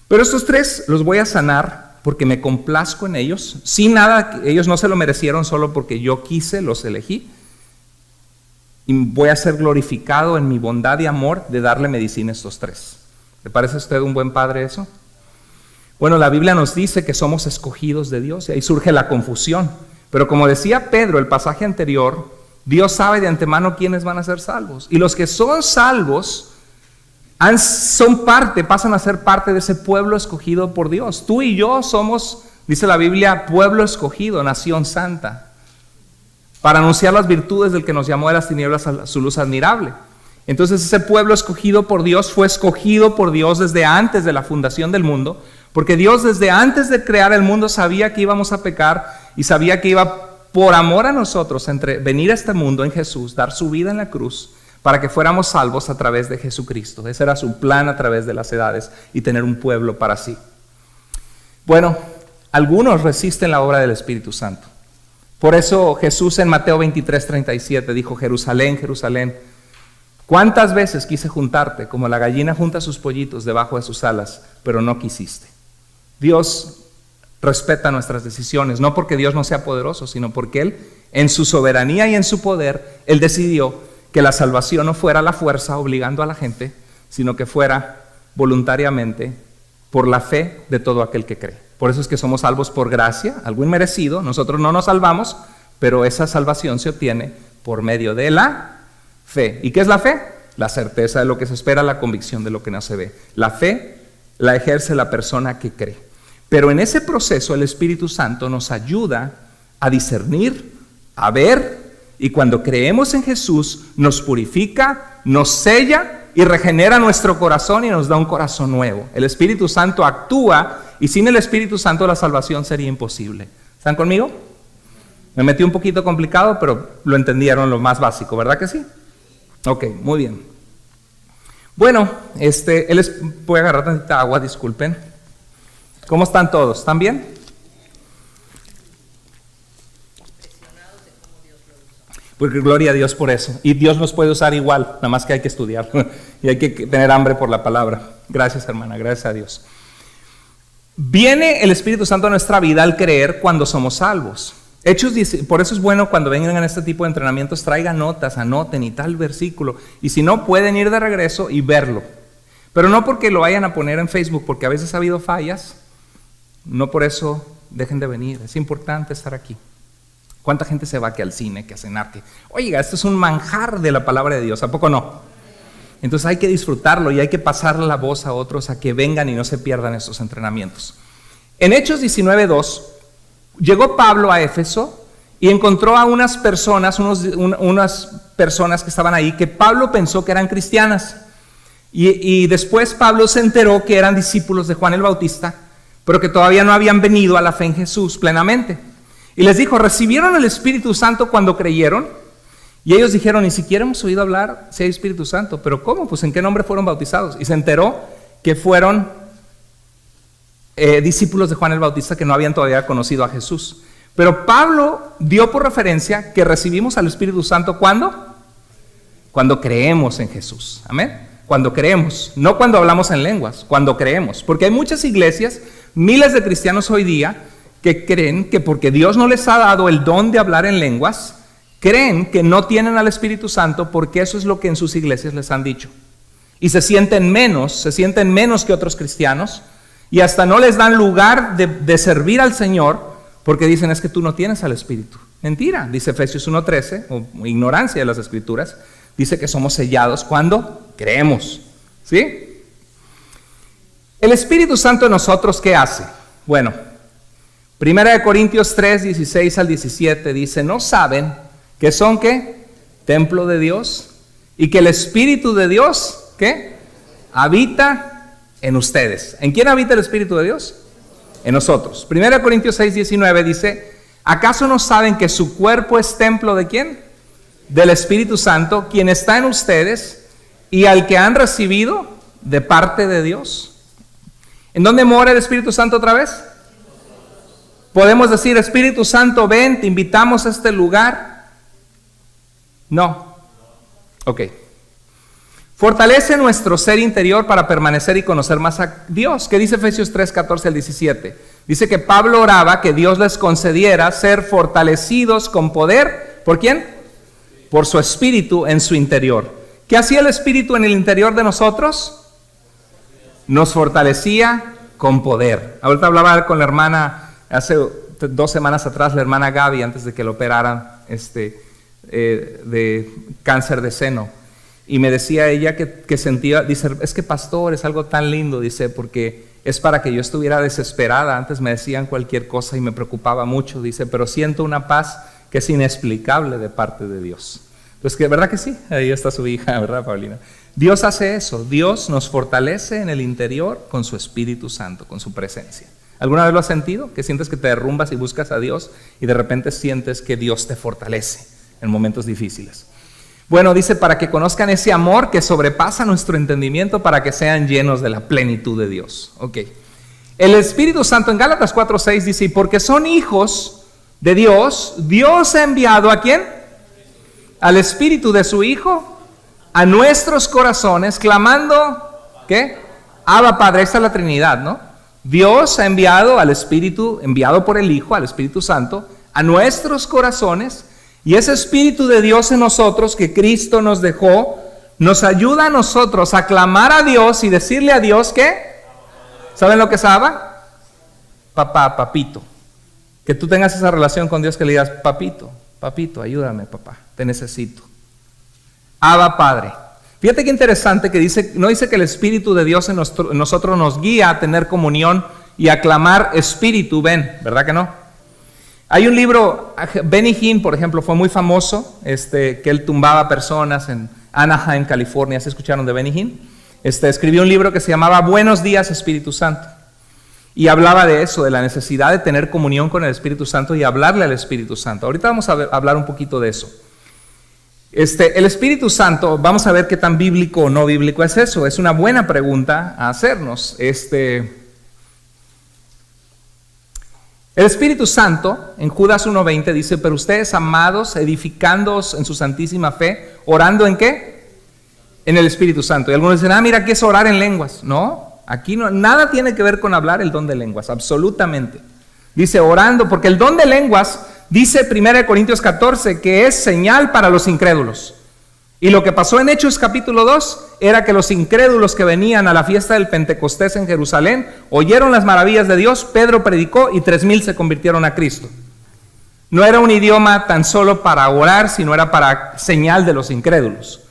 S1: Pero estos 3 los voy a sanar porque me complazco en ellos, sin nada, ellos no se lo merecieron, solo porque yo quise, los elegí, y voy a ser glorificado en mi bondad y amor de darle medicina a estos tres. ¿Le parece a usted un buen padre eso? Bueno, la Biblia nos dice que somos escogidos de Dios y ahí surge la confusión. Pero como decía Pedro, el pasaje anterior, Dios sabe de antemano quiénes van a ser salvos. Y los que son salvos pasan a ser parte de ese pueblo escogido por Dios. Tú y yo somos, dice la Biblia, pueblo escogido, nación santa, para anunciar las virtudes del que nos llamó de las tinieblas a su luz admirable. Entonces ese pueblo escogido por Dios fue escogido por Dios desde antes de la fundación del mundo, porque Dios desde antes de crear el mundo sabía que íbamos a pecar y sabía que iba por amor a nosotros venir a este mundo en Jesús, dar su vida en la cruz para que fuéramos salvos a través de Jesucristo. Ese era su plan a través de las edades y tener un pueblo para sí. Bueno, algunos resisten la obra del Espíritu Santo. Por eso Jesús en Mateo 23:37 dijo: Jerusalén, Jerusalén, ¿cuántas veces quise juntarte como la gallina junta sus pollitos debajo de sus alas, pero no quisiste? Dios respeta nuestras decisiones, no porque Dios no sea poderoso, sino porque Él, en su soberanía y en su poder, Él decidió que la salvación no fuera a la fuerza obligando a la gente, sino que fuera voluntariamente por la fe de todo aquel que cree. Por eso es que somos salvos por gracia, algo inmerecido. Nosotros no nos salvamos, pero esa salvación se obtiene por medio de la fe. ¿Y qué es la fe? La certeza de lo que se espera, la convicción de lo que no se ve. La fe la ejerce la persona que cree. Pero en ese proceso el Espíritu Santo nos ayuda a discernir, a ver, y cuando creemos en Jesús nos purifica, nos sella y regenera nuestro corazón y nos da un corazón nuevo. El Espíritu Santo actúa y sin el Espíritu Santo la salvación sería imposible. ¿Están conmigo? Me metí un poquito complicado, pero lo entendieron lo más básico, ¿verdad que sí? Ok, muy bien. Bueno, voy a agarrar tantita agua, disculpen. ¿Cómo están todos? ¿Están bien? Porque gloria a Dios por eso. Y Dios nos puede usar igual, nada más que hay que estudiar y hay que tener hambre por la palabra. Gracias, hermana, gracias a Dios. Viene el Espíritu Santo a nuestra vida al creer cuando somos salvos. Por eso es bueno cuando vengan en este tipo de entrenamientos, traigan notas, anoten y tal versículo. Y si no, pueden ir de regreso y verlo. Pero no porque lo vayan a poner en Facebook, porque a veces ha habido fallas. No por eso dejen de venir. Es importante estar aquí. ¿Cuánta gente se va que al cine, que a cenar? Oiga, esto es un manjar de la palabra de Dios, ¿a poco no? Entonces hay que disfrutarlo y hay que pasarle la voz a otros a que vengan y no se pierdan estos entrenamientos. En Hechos 19:2, llegó Pablo a Éfeso y encontró a unas personas, unas personas que estaban ahí que Pablo pensó que eran cristianas. Y después Pablo se enteró que eran discípulos de Juan el Bautista, pero que todavía no habían venido a la fe en Jesús plenamente. Y les dijo: ¿recibieron el Espíritu Santo cuando creyeron? Y ellos dijeron: ni siquiera hemos oído hablar si hay Espíritu Santo. ¿Pero cómo? Pues ¿en qué nombre fueron bautizados? Y se enteró que fueron discípulos de Juan el Bautista que no habían todavía conocido a Jesús. Pero Pablo dio por referencia que recibimos al Espíritu Santo ¿cuándo? Cuando creemos en Jesús. Amén. Cuando creemos, no cuando hablamos en lenguas, cuando creemos. Porque hay muchas iglesias, miles de cristianos hoy día, que creen que porque Dios no les ha dado el don de hablar en lenguas, creen que no tienen al Espíritu Santo porque eso es lo que en sus iglesias les han dicho. Y se sienten menos que otros cristianos y hasta no les dan lugar de servir al Señor porque dicen: es que tú no tienes al Espíritu. Mentira, dice Efesios 1:13, o ignorancia de las Escrituras, dice que somos sellados cuando creemos. ¿Sí? El Espíritu Santo en nosotros, ¿qué hace? Bueno, 1 Corintios 3, 16 al 17 dice: ¿no saben que son ¿qué? Templo de Dios y que el Espíritu de Dios ¿qué? Habita en ustedes? ¿En quién habita el Espíritu de Dios? En nosotros. 1 Corintios 6, 19 dice: ¿acaso no saben que su cuerpo es templo de quién? Del Espíritu Santo, quien está en ustedes y al que han recibido de parte de Dios. ¿En dónde mora el Espíritu Santo otra vez? ¿Podemos decir: Espíritu Santo, ven, te invitamos a este lugar? No. Ok. Fortalece nuestro ser interior para permanecer y conocer más a Dios. ¿Qué dice Efesios 3, 14 al 17? Dice que Pablo oraba que Dios les concediera ser fortalecidos con poder. ¿Por quién? Por su Espíritu en su interior. ¿Qué hacía el Espíritu en el interior de nosotros? Nos fortalecía con poder. Ahorita hablaba con la hermana, hace 2 semanas atrás, la hermana Gaby, antes de que lo operaran de cáncer de seno. Y me decía ella que sentía, dice, es que pastor, es algo tan lindo, dice, porque es para que yo estuviera desesperada. Antes me decían cualquier cosa y me preocupaba mucho, dice, pero siento una paz que es inexplicable de parte de Dios. Pues que, ¿verdad que sí? Ahí está su hija, ¿verdad, Paulina? Dios hace eso, Dios nos fortalece en el interior con su Espíritu Santo, con su presencia. ¿Alguna vez lo has sentido? Que sientes que te derrumbas y buscas a Dios y de repente sientes que Dios te fortalece en momentos difíciles. Bueno, dice, para que conozcan ese amor que sobrepasa nuestro entendimiento, para que sean llenos de la plenitud de Dios. Ok. El Espíritu Santo en Gálatas 4:6 dice, y porque son hijos de Dios, Dios ha enviado ¿a quién? Al Espíritu de su Hijo a nuestros corazones, clamando, ¿qué? Abba Padre. Esa es la Trinidad, ¿no? Dios ha enviado al Espíritu, enviado por el Hijo, al Espíritu Santo, a nuestros corazones. Y ese Espíritu de Dios en nosotros que Cristo nos dejó, nos ayuda a nosotros a clamar a Dios y decirle a Dios que, ¿saben lo que es Abba? Papá, papito. Que tú tengas esa relación con Dios que le digas, papito, papito, ayúdame papá, te necesito. Abba Padre. Fíjate qué interesante que dice, no dice que el Espíritu de Dios en nosotros nos guía a tener comunión y a clamar Espíritu, ven, ¿verdad que no? Hay un libro, Benny Hinn, por ejemplo, fue muy famoso, que él tumbaba personas en Anaheim, California. ¿Se escucharon de Benny Hinn? Escribió un libro que se llamaba Buenos días, Espíritu Santo. Y hablaba de eso, de la necesidad de tener comunión con el Espíritu Santo y hablarle al Espíritu Santo. Ahorita vamos a hablar un poquito de eso. El Espíritu Santo, vamos a ver qué tan bíblico o no bíblico es eso. Es una buena pregunta a hacernos. El Espíritu Santo, en Judas 1:20 dice, pero ustedes amados, edificándoos en su santísima fe, orando ¿en qué? En el Espíritu Santo. Y algunos dicen, mira, aquí es orar en lenguas. No, aquí no, nada tiene que ver con hablar el don de lenguas, absolutamente. Dice orando, porque el don de lenguas, dice 1 Corintios 14, que es señal para los incrédulos. Y lo que pasó en Hechos capítulo 2 era que los incrédulos que venían a la fiesta del Pentecostés en Jerusalén oyeron las maravillas de Dios, Pedro predicó y 3,000 se convirtieron a Cristo. No era un idioma tan solo para orar, sino era para señal de los incrédulos.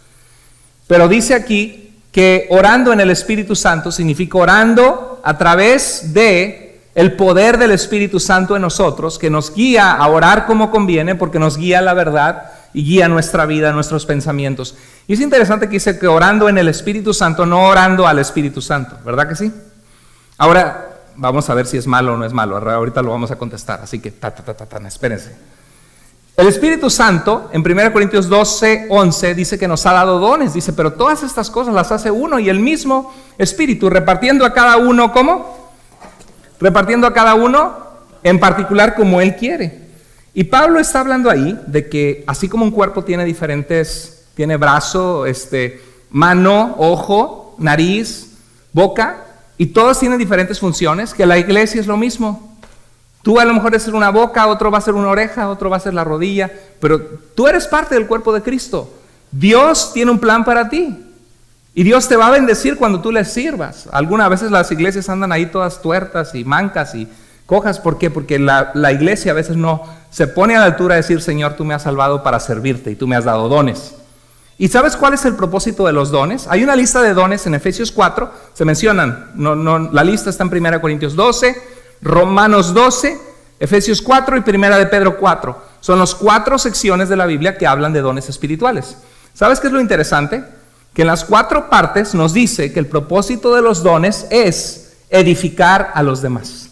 S1: Pero dice aquí que orando en el Espíritu Santo significa orando a través de el poder del Espíritu Santo en nosotros, que nos guía a orar como conviene, porque nos guía a la verdad y guía nuestra vida, nuestros pensamientos. Y es interesante que dice que orando en el Espíritu Santo, no orando al Espíritu Santo, ¿verdad que sí? Ahora, vamos a ver si es malo o no es malo, ahorita lo vamos a contestar, así que espérense. El Espíritu Santo, en 1 Corintios 12:11, dice que nos ha dado dones, dice, pero todas estas cosas las hace uno y el mismo Espíritu, repartiendo a cada uno, ¿cómo? Repartiendo a cada uno en particular como Él quiere. Y Pablo está hablando ahí de que así como un cuerpo tiene tiene brazo, mano, ojo, nariz, boca, y todos tienen diferentes funciones, que la iglesia es lo mismo. Tú a lo mejor eres una boca, otro va a ser una oreja, otro va a ser la rodilla, pero tú eres parte del cuerpo de Cristo. Dios tiene un plan para ti. Y Dios te va a bendecir cuando tú le sirvas. Algunas veces las iglesias andan ahí todas tuertas y mancas y cojas. ¿Por qué? Porque la iglesia a veces no se pone a la altura de decir, Señor, tú me has salvado para servirte y tú me has dado dones. ¿Y sabes cuál es el propósito de los dones? Hay una lista de dones en Efesios 4, se mencionan, la lista está en 1 Corintios 12, Romanos 12, Efesios 4 y 1 de Pedro 4. Son las 4 secciones de la Biblia que hablan de dones espirituales. ¿Sabes qué es lo interesante? Que en las 4 partes nos dice que el propósito de los dones es edificar a los demás.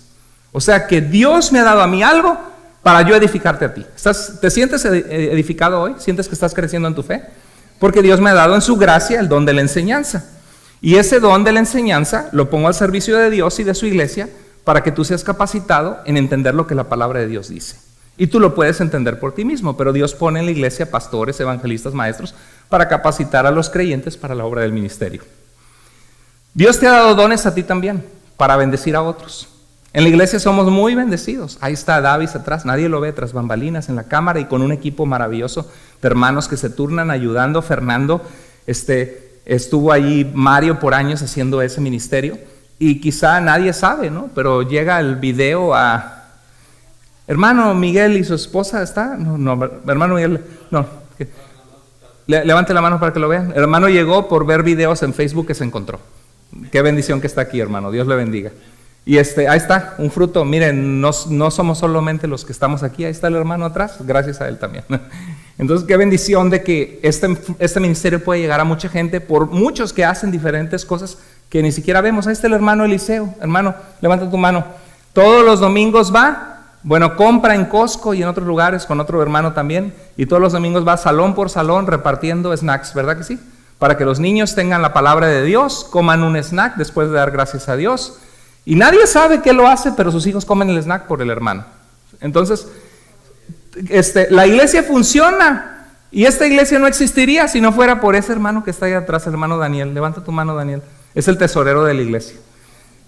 S1: O sea que Dios me ha dado a mí algo para yo edificarte a ti. ¿Te sientes edificado hoy? ¿Sientes que estás creciendo en tu fe? Porque Dios me ha dado en su gracia el don de la enseñanza. Y ese don de la enseñanza lo pongo al servicio de Dios y de su iglesia para que tú seas capacitado en entender lo que la palabra de Dios dice. Y tú lo puedes entender por ti mismo, pero Dios pone en la iglesia pastores, evangelistas, maestros, para capacitar a los creyentes para la obra del ministerio. Dios te ha dado dones a ti también, para bendecir a otros. En la iglesia somos muy bendecidos. Ahí está Davis atrás, nadie lo ve, tras bambalinas en la cámara y con un equipo maravilloso de hermanos que se turnan ayudando. Fernando, estuvo allí Mario por años haciendo ese ministerio y quizá nadie sabe, ¿no? Pero llega el video a... Hermano Miguel y su esposa, ¿está? No, hermano Miguel, no. Levante la mano para que lo vean. El hermano llegó por ver videos en Facebook que se encontró. Qué bendición que está aquí, hermano. Dios le bendiga. Y ahí está, un fruto. Miren, no somos solamente los que estamos aquí. Ahí está el hermano atrás, gracias a él también. Entonces, qué bendición de que este ministerio puede llegar a mucha gente por muchos que hacen diferentes cosas que ni siquiera vemos. Ahí está el hermano Eliseo. Hermano, levanta tu mano. Todos los domingos va, bueno, compra en Costco y en otros lugares con otro hermano también. Y todos los domingos va salón por salón repartiendo snacks, ¿verdad que sí? Para que los niños tengan la palabra de Dios, coman un snack después de dar gracias a Dios. Y nadie sabe qué lo hace, pero sus hijos comen el snack por el hermano. Entonces, la iglesia funciona. Y esta iglesia no existiría si no fuera por ese hermano que está ahí atrás, el hermano Daniel. Levanta tu mano, Daniel. Es el tesorero de la iglesia.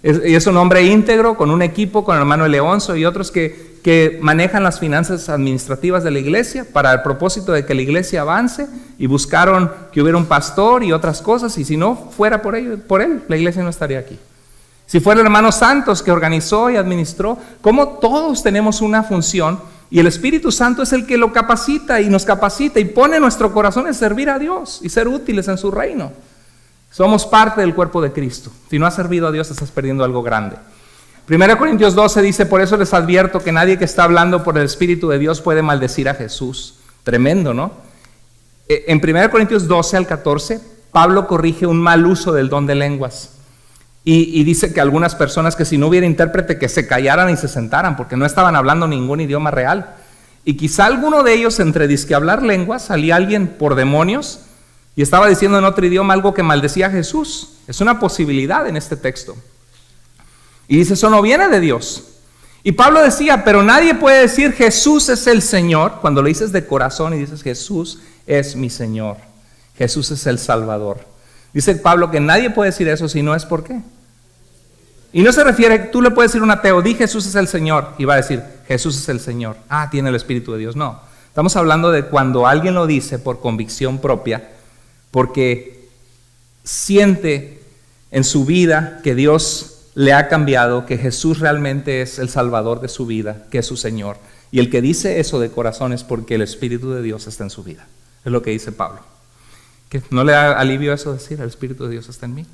S1: Es un hombre íntegro, con un equipo, con el hermano Leonzo y otros que manejan las finanzas administrativas de la iglesia para el propósito de que la iglesia avance, y buscaron que hubiera un pastor y otras cosas, y si no fuera por él, la iglesia no estaría aquí. Si fuera el hermano Santos que organizó y administró, como todos tenemos una función y el Espíritu Santo es el que lo capacita y nos capacita y pone nuestro corazón en servir a Dios y ser útiles en su reino. Somos parte del cuerpo de Cristo. Si no has servido a Dios, estás perdiendo algo grande. 1 Corintios 12 dice: por eso les advierto que nadie que está hablando por el Espíritu de Dios puede maldecir a Jesús. Tremendo, ¿no? En 1 Corintios 12 al 14, Pablo corrige un mal uso del don de lenguas. Y dice que algunas personas, que si no hubiera intérprete, que se callaran y se sentaran, porque no estaban hablando ningún idioma real. Y quizá alguno de ellos, entre disque hablar lenguas, salía alguien por demonios y estaba diciendo en otro idioma algo que maldecía a Jesús. Es una posibilidad en este texto. Y dice, eso no viene de Dios. Y Pablo decía, pero nadie puede decir Jesús es el Señor, cuando lo dices de corazón y dices Jesús es mi Señor, Jesús es el Salvador. Dice Pablo que nadie puede decir eso si no es por qué. Y no se refiere, tú le puedes decir a un ateo, di Jesús es el Señor, y va a decir, Jesús es el Señor. Ah, tiene el Espíritu de Dios. No, estamos hablando de cuando alguien lo dice por convicción propia, porque siente en su vida que Dios le ha cambiado, que Jesús realmente es el Salvador de su vida, que es su Señor. Y el que dice eso de corazón es porque el Espíritu de Dios está en su vida. Es lo que dice Pablo. ¿Que no le da alivio eso decir, el Espíritu de Dios está en mí?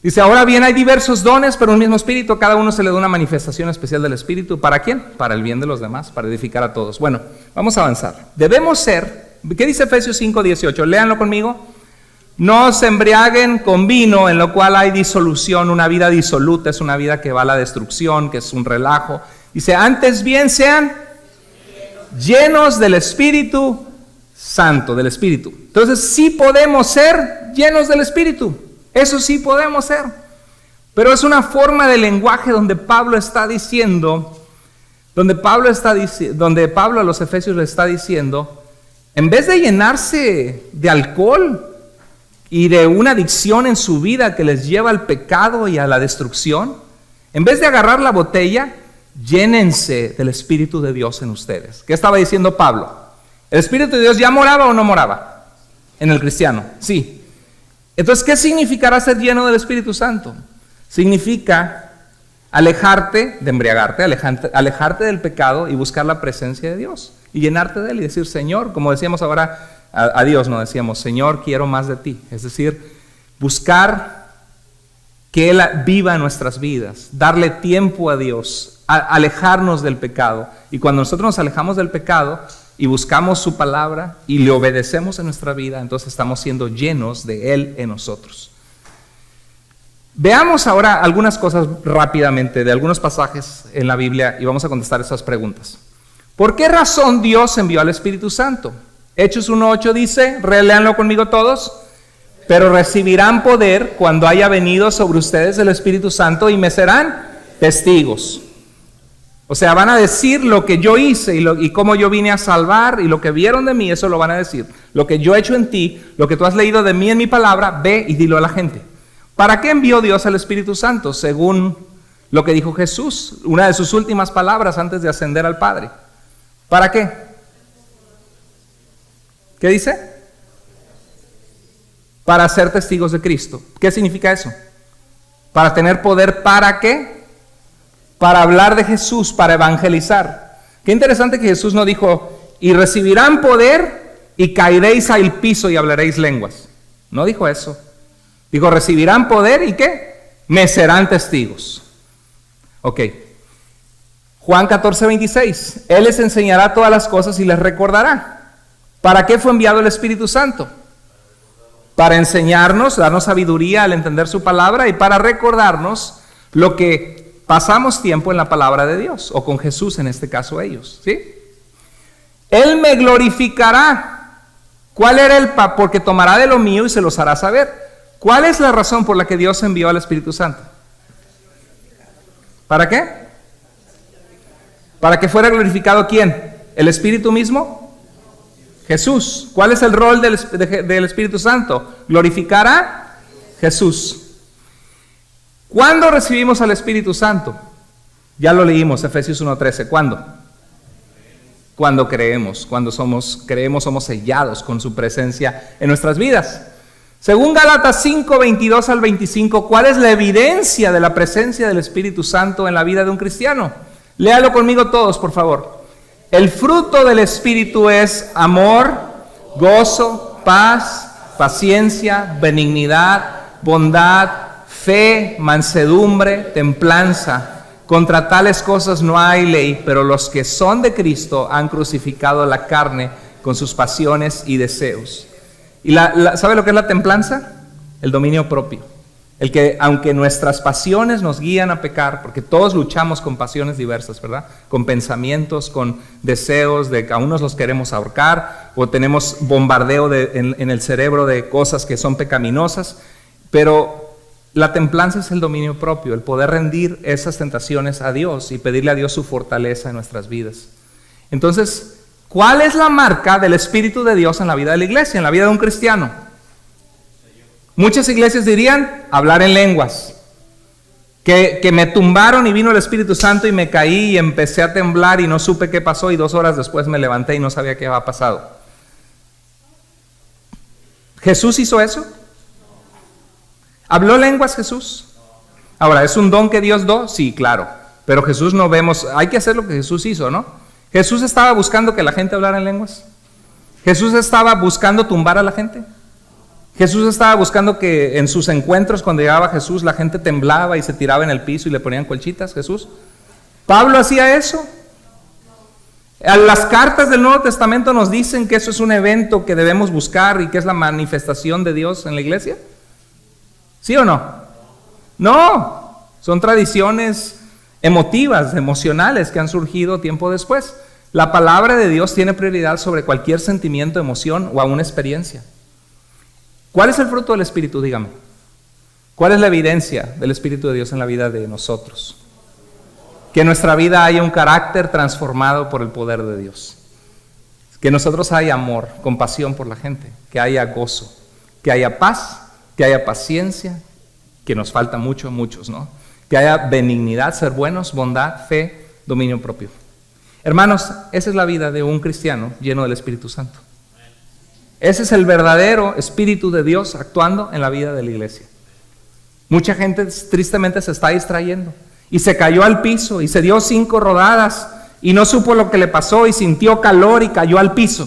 S1: Dice, ahora bien, hay diversos dones, pero un mismo Espíritu, a cada uno se le da una manifestación especial del Espíritu. ¿Para quién? Para el bien de los demás, para edificar a todos. Bueno, vamos a avanzar. Debemos ser, ¿qué dice Efesios 5:18? Léanlo conmigo. No se embriaguen con vino, en lo cual hay disolución. Una vida disoluta es una vida que va a la destrucción, que es un relajo. Dice, antes bien sean llenos del Espíritu Santo, del Espíritu. Entonces sí podemos ser llenos del Espíritu. Eso sí podemos ser. Pero es una forma de lenguaje donde Pablo está diciendo, donde Pablo a los Efesios le está diciendo, en vez de llenarse de alcohol y de una adicción en su vida que les lleva al pecado y a la destrucción, en vez de agarrar la botella, llénense del Espíritu de Dios en ustedes. ¿Qué estaba diciendo Pablo? ¿El Espíritu de Dios ya moraba o no moraba en el cristiano? Sí. Entonces, ¿qué significará ser lleno del Espíritu Santo? Significa alejarte de embriagarte, alejarte del pecado y buscar la presencia de Dios y llenarte de Él y decir, Señor, como decíamos ahora a Dios, no decíamos, Señor, quiero más de ti. Es decir, buscar que Él viva en nuestras vidas, darle tiempo a Dios, alejarnos del pecado. Y cuando nosotros nos alejamos del pecado y buscamos su palabra y le obedecemos en nuestra vida, entonces estamos siendo llenos de Él en nosotros. Veamos ahora algunas cosas rápidamente de algunos pasajes en la Biblia y vamos a contestar esas preguntas. ¿Por qué razón Dios envió al Espíritu Santo? Hechos 1:8 dice, léanlo conmigo todos, pero recibirán poder cuando haya venido sobre ustedes el Espíritu Santo y me serán testigos. O sea, van a decir lo que yo hice y cómo yo vine a salvar, y lo que vieron de mí, eso lo van a decir. Lo que yo he hecho en ti, lo que tú has leído de mí en mi palabra, ve y dilo a la gente. ¿Para qué envió Dios al Espíritu Santo? Según lo que dijo Jesús, una de sus últimas palabras antes de ascender al Padre. ¿Para qué? ¿Qué dice? Para ser testigos de Cristo. ¿Qué significa eso? Para tener poder, ¿para qué? Para hablar de Jesús, para evangelizar. Qué interesante que Jesús no dijo, y recibirán poder y caeréis al piso y hablaréis lenguas. No dijo eso. Dijo, recibirán poder y ¿qué? Me serán testigos. Ok. Juan 14:26. Él les enseñará todas las cosas y les recordará. ¿Para qué fue enviado el Espíritu Santo? Para enseñarnos, darnos sabiduría al entender su palabra y para recordarnos lo que pasamos tiempo en la palabra de Dios, o con Jesús en este caso ellos, ¿sí? Él me glorificará. ¿Cuál era el porque tomará de lo mío y se los hará saber? ¿Cuál es la razón por la que Dios envió al Espíritu Santo? ¿Para qué? ¿Para que fuera glorificado quién? ¿El Espíritu mismo? Jesús. ¿Cuál es el rol del Espíritu Santo? Glorificar a Jesús. ¿Cuándo recibimos al Espíritu Santo? Ya lo leímos, Efesios 1:13. ¿Cuándo? Cuando creemos. Cuando creemos, somos sellados con su presencia en nuestras vidas. Según Gálatas 5:22 al 25, ¿cuál es la evidencia de la presencia del Espíritu Santo en la vida de un cristiano? Léalo conmigo todos, por favor. El fruto del Espíritu es amor, gozo, paz, paciencia, benignidad, bondad, fe, mansedumbre, templanza. Contra tales cosas no hay ley, pero los que son de Cristo han crucificado la carne con sus pasiones y deseos. ¿Y sabe lo que es la templanza? El dominio propio. El que, aunque nuestras pasiones nos guían a pecar, porque todos luchamos con pasiones diversas, ¿verdad? Con pensamientos, con deseos, de que a unos los queremos ahorcar, o tenemos bombardeo en el cerebro de cosas que son pecaminosas, pero la templanza es el dominio propio, el poder rendir esas tentaciones a Dios y pedirle a Dios su fortaleza en nuestras vidas. Entonces, ¿cuál es la marca del Espíritu de Dios en la vida de la iglesia, en la vida de un cristiano? Muchas iglesias dirían hablar en lenguas, que me tumbaron y vino el Espíritu Santo y me caí y empecé a temblar y no supe qué pasó y 2 horas después me levanté y no sabía qué había pasado. ¿Jesús hizo eso? ¿Habló lenguas Jesús? Ahora, ¿es un don que Dios dio? Sí, claro, pero Jesús no vemos, hay que hacer lo que Jesús hizo, ¿no? Jesús estaba buscando que la gente hablara en lenguas. Jesús estaba buscando tumbar a la gente. Jesús estaba buscando que en sus encuentros, cuando llegaba Jesús, la gente temblaba y se tiraba en el piso y le ponían colchitas. Jesús. ¿Pablo hacía eso? Las cartas del Nuevo Testamento nos dicen que eso es un evento que debemos buscar y que es la manifestación de Dios en la iglesia. ¿Sí o no? No, son tradiciones emotivas, emocionales que han surgido tiempo después. La palabra de Dios tiene prioridad sobre cualquier sentimiento, emoción o aún experiencia. ¿Cuál es el fruto del Espíritu? Dígame. ¿Cuál es la evidencia del Espíritu de Dios en la vida de nosotros? Que en nuestra vida haya un carácter transformado por el poder de Dios. Que en nosotros haya amor, compasión por la gente, que haya gozo, que haya paz, que haya paciencia, que nos falta mucho a muchos, ¿no? Que haya benignidad, ser buenos, bondad, fe, dominio propio. Hermanos, esa es la vida de un cristiano lleno del Espíritu Santo. Ese es el verdadero Espíritu de Dios actuando en la vida de la iglesia. Mucha gente tristemente se está distrayendo y se cayó al piso y se dio 5 rodadas y no supo lo que le pasó y sintió calor y cayó al piso.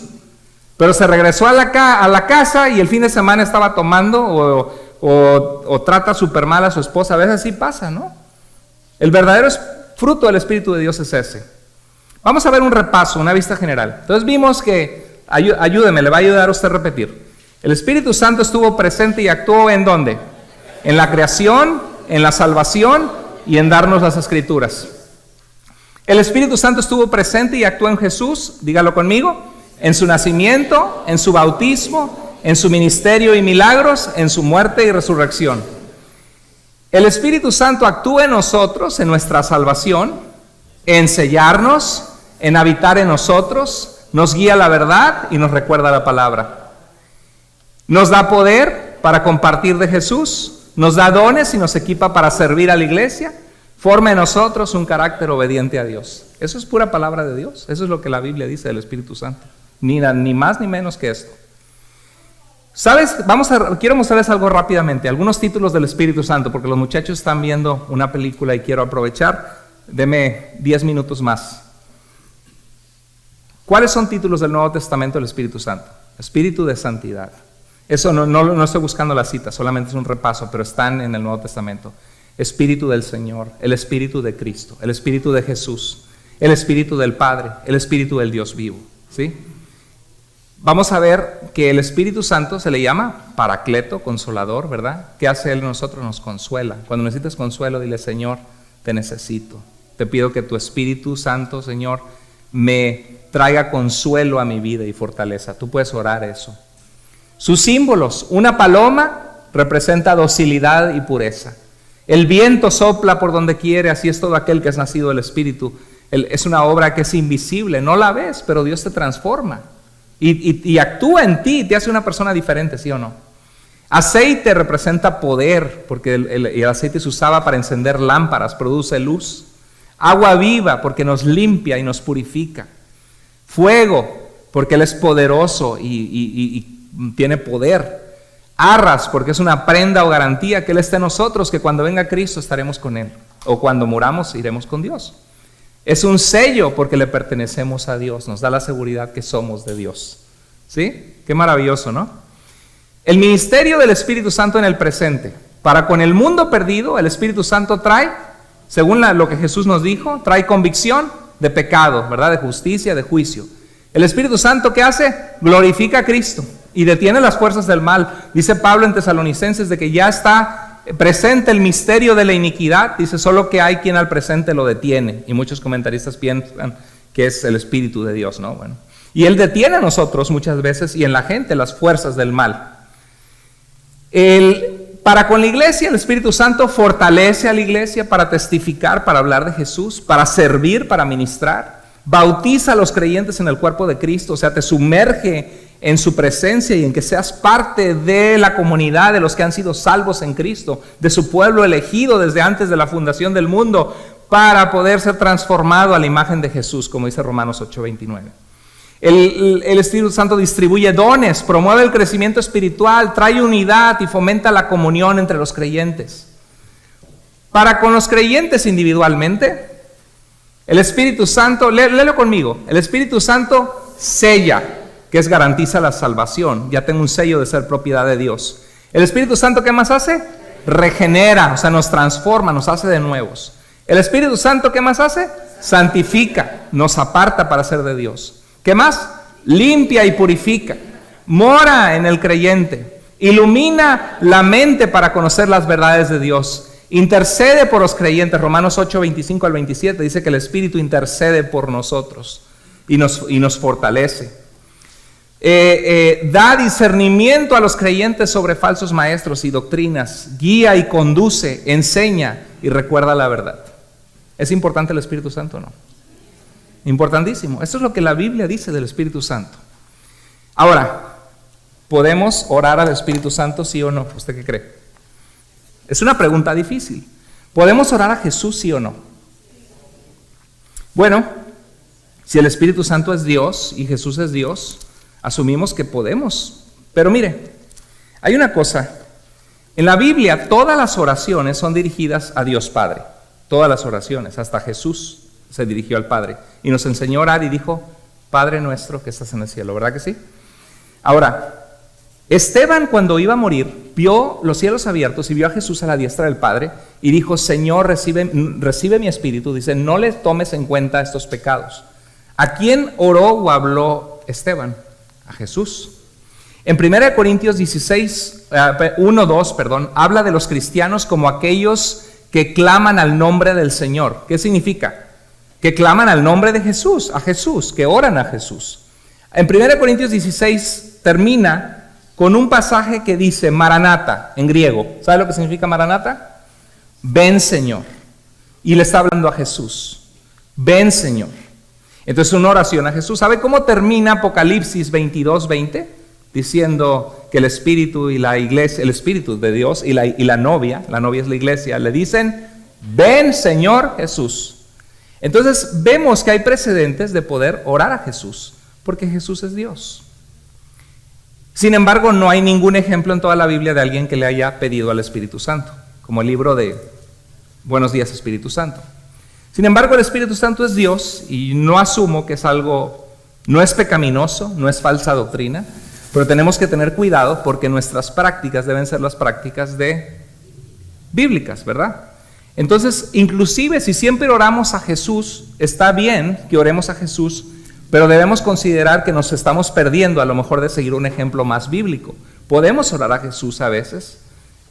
S1: Pero se regresó a la casa y el fin de semana estaba tomando o trata súper mal a su esposa. A veces así pasa, ¿no? El verdadero fruto del Espíritu de Dios es ese. Vamos a ver un repaso, una vista general. Entonces vimos que ayúdeme, le va a ayudar a usted a repetir. El Espíritu Santo estuvo presente y actuó ¿en dónde? En la creación, en la salvación y en darnos las Escrituras. El Espíritu Santo estuvo presente y actuó en Jesús, dígalo conmigo, en su nacimiento, en su bautismo, en su ministerio y milagros, en su muerte y resurrección. El Espíritu Santo actúa en nosotros, en nuestra salvación, en sellarnos, en habitar en nosotros, nos guía a la verdad y nos recuerda la palabra. Nos da poder para compartir de Jesús, nos da dones y nos equipa para servir a la iglesia, forma en nosotros un carácter obediente a Dios. Eso es pura palabra de Dios. Eso es lo que la Biblia dice del Espíritu Santo. Ni más ni menos que esto. ¿Sabes? Quiero mostrarles algo rápidamente. Algunos títulos del Espíritu Santo, porque los muchachos están viendo una película y quiero aprovechar. Deme 10 minutos más. ¿Cuáles son títulos del Nuevo Testamento del Espíritu Santo? Espíritu de santidad. Eso no estoy buscando la cita, solamente es un repaso, pero están en el Nuevo Testamento. Espíritu del Señor, el Espíritu de Cristo, el Espíritu de Jesús, el Espíritu del Padre, el Espíritu del Dios vivo. ¿Sí? Vamos a ver que el Espíritu Santo se le llama Paracleto, Consolador, ¿verdad? ¿Qué hace Él en nosotros? Nos consuela. Cuando necesites consuelo, dile: Señor, te necesito. Te pido que tu Espíritu Santo, Señor, me traiga consuelo a mi vida y fortaleza. Tú puedes orar eso. Sus símbolos: una paloma representa docilidad y pureza. El viento sopla por donde quiere, así es todo aquel que es nacido del Espíritu. Es una obra que es invisible, no la ves, pero Dios te transforma y actúa en ti, te hace una persona diferente, ¿sí o no? Aceite representa poder, porque el aceite se usaba para encender lámparas, produce luz. Agua viva, porque nos limpia y nos purifica. Fuego, porque Él es poderoso y tiene poder. Arras, porque es una prenda o garantía que Él esté en nosotros, que cuando venga Cristo estaremos con Él, o cuando muramos iremos con Dios. Es un sello porque le pertenecemos a Dios, nos da la seguridad que somos de Dios. ¿Sí? Qué maravilloso, ¿no? El ministerio del Espíritu Santo en el presente. Para con el mundo perdido, el Espíritu Santo trae, según lo que Jesús nos dijo, trae convicción de pecado, ¿verdad? De justicia, de juicio. El Espíritu Santo, ¿qué hace? Glorifica a Cristo y detiene las fuerzas del mal. Dice Pablo en Tesalonicenses de que ya está presente el misterio de la iniquidad. Dice: solo que hay quien al presente lo detiene. Y muchos comentaristas piensan que es el Espíritu de Dios, ¿no? Bueno, y Él detiene a nosotros muchas veces y en la gente las fuerzas del mal. Para con la iglesia, el Espíritu Santo fortalece a la iglesia para testificar, para hablar de Jesús, para servir, para ministrar. Bautiza a los creyentes en el cuerpo de Cristo, o sea, te sumerge en su presencia y en que seas parte de la comunidad de los que han sido salvos en Cristo, de su pueblo elegido desde antes de la fundación del mundo, para poder ser transformado a la imagen de Jesús, como dice Romanos 8:29. El Espíritu Santo distribuye dones, promueve el crecimiento espiritual, trae unidad y fomenta la comunión entre los creyentes. Para con los creyentes individualmente, el Espíritu Santo, léelo conmigo, el Espíritu Santo sella, que es garantiza la salvación. Ya tengo un sello de ser propiedad de Dios. El Espíritu Santo, ¿qué más hace? Regenera, o sea, nos transforma, nos hace de nuevos. El Espíritu Santo, ¿qué más hace? Santifica, nos aparta para ser de Dios. ¿Qué más? Limpia y purifica. Mora en el creyente. Ilumina la mente para conocer las verdades de Dios. Intercede por los creyentes. Romanos 8:25 al 27 dice que el Espíritu intercede por nosotros y nos fortalece. Da discernimiento a los creyentes sobre falsos maestros y doctrinas. Guía y conduce, enseña y recuerda la verdad. ¿Es importante el Espíritu Santo o no? Importantísimo. Esto es lo que la Biblia dice del Espíritu Santo. Ahora, ¿podemos orar al Espíritu Santo, sí o no? ¿Usted qué cree? Es una pregunta difícil. ¿Podemos orar a Jesús, sí o no? Bueno, si el Espíritu Santo es Dios y Jesús es Dios, asumimos que podemos. Pero mire, hay una cosa. En la Biblia todas las oraciones son dirigidas a Dios Padre. Todas las oraciones, hasta Jesús se dirigió al Padre y nos enseñó a orar y dijo: Padre nuestro que estás en el cielo, ¿verdad que sí? Ahora, Esteban, cuando iba a morir, vio los cielos abiertos y vio a Jesús a la diestra del Padre y dijo: Señor, recibe mi espíritu. Dice: no le tomes en cuenta estos pecados. ¿A quién oró o habló Esteban? A Jesús. En 1 Corintios 1:2, habla de los cristianos como aquellos que claman al nombre del Señor. ¿Qué significa? Que claman al nombre de Jesús, a Jesús, que oran a Jesús. En 1 Corintios 16 termina con un pasaje que dice Maranata en griego. ¿Sabe lo que significa Maranata? Ven, Señor. Y le está hablando a Jesús. Ven, Señor. Entonces una oración a Jesús. ¿Sabe cómo termina Apocalipsis 22:20? Diciendo que el Espíritu y la iglesia, el Espíritu de Dios y la novia es la iglesia, le dicen: ven Señor Jesús. Entonces vemos que hay precedentes de poder orar a Jesús, porque Jesús es Dios. Sin embargo, no hay ningún ejemplo en toda la Biblia de alguien que le haya pedido al Espíritu Santo, como el libro de Buenos días Espíritu Santo. Sin embargo, el Espíritu Santo es Dios y no asumo que es algo, no es pecaminoso, no es falsa doctrina, pero tenemos que tener cuidado porque nuestras prácticas deben ser las prácticas bíblicas, ¿verdad? Entonces, inclusive si siempre oramos a Jesús, está bien que oremos a Jesús, pero debemos considerar que nos estamos perdiendo a lo mejor de seguir un ejemplo más bíblico. Podemos orar a Jesús a veces.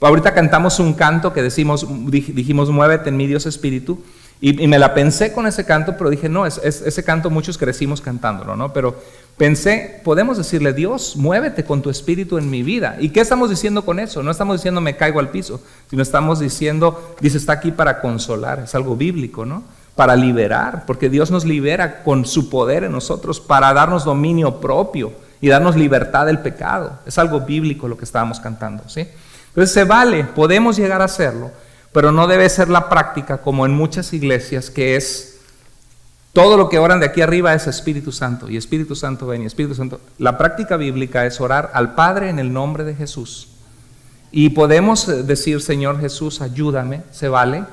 S1: Ahorita cantamos un canto que dijimos, muévete en mi Dios Espíritu, y me la pensé con ese canto, pero dije, no, ese canto muchos crecimos cantándolo, ¿no? Pero pensé, podemos decirle, Dios, muévete con tu Espíritu en mi vida. ¿Y qué estamos diciendo con eso? No estamos diciendo me caigo al piso, sino estamos diciendo, dice, está aquí para consolar, es algo bíblico, ¿no? Para liberar, porque Dios nos libera con su poder en nosotros para darnos dominio propio y darnos libertad del pecado. Es algo bíblico lo que estábamos cantando, ¿sí? Entonces se vale, podemos llegar a hacerlo, pero no debe ser la práctica como en muchas iglesias, que es todo lo que oran de aquí arriba es Espíritu Santo, y Espíritu Santo ven, y Espíritu Santo. La práctica bíblica es orar al Padre en el nombre de Jesús. Y podemos decir, Señor Jesús, ayúdame, se vale,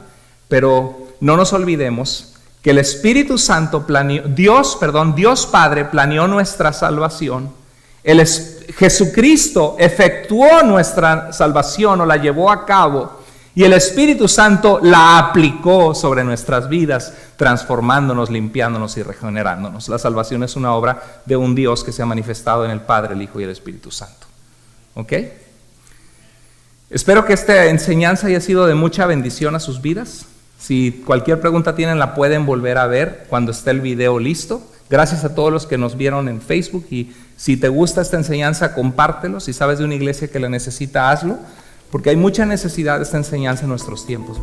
S1: pero no nos olvidemos que el Espíritu Santo Dios Padre planeó nuestra salvación. Jesucristo efectuó nuestra salvación o la llevó a cabo, y el Espíritu Santo la aplicó sobre nuestras vidas, transformándonos, limpiándonos y regenerándonos. La salvación es una obra de un Dios que se ha manifestado en el Padre, el Hijo y el Espíritu Santo. ¿Ok? Espero que esta enseñanza haya sido de mucha bendición a sus vidas. Si cualquier pregunta tienen, la pueden volver a ver cuando esté el video listo. Gracias a todos los que nos vieron en Facebook, y si te gusta esta enseñanza, compártelo. Si sabes de una iglesia que la necesita, hazlo, porque hay mucha necesidad de esta enseñanza en nuestros tiempos.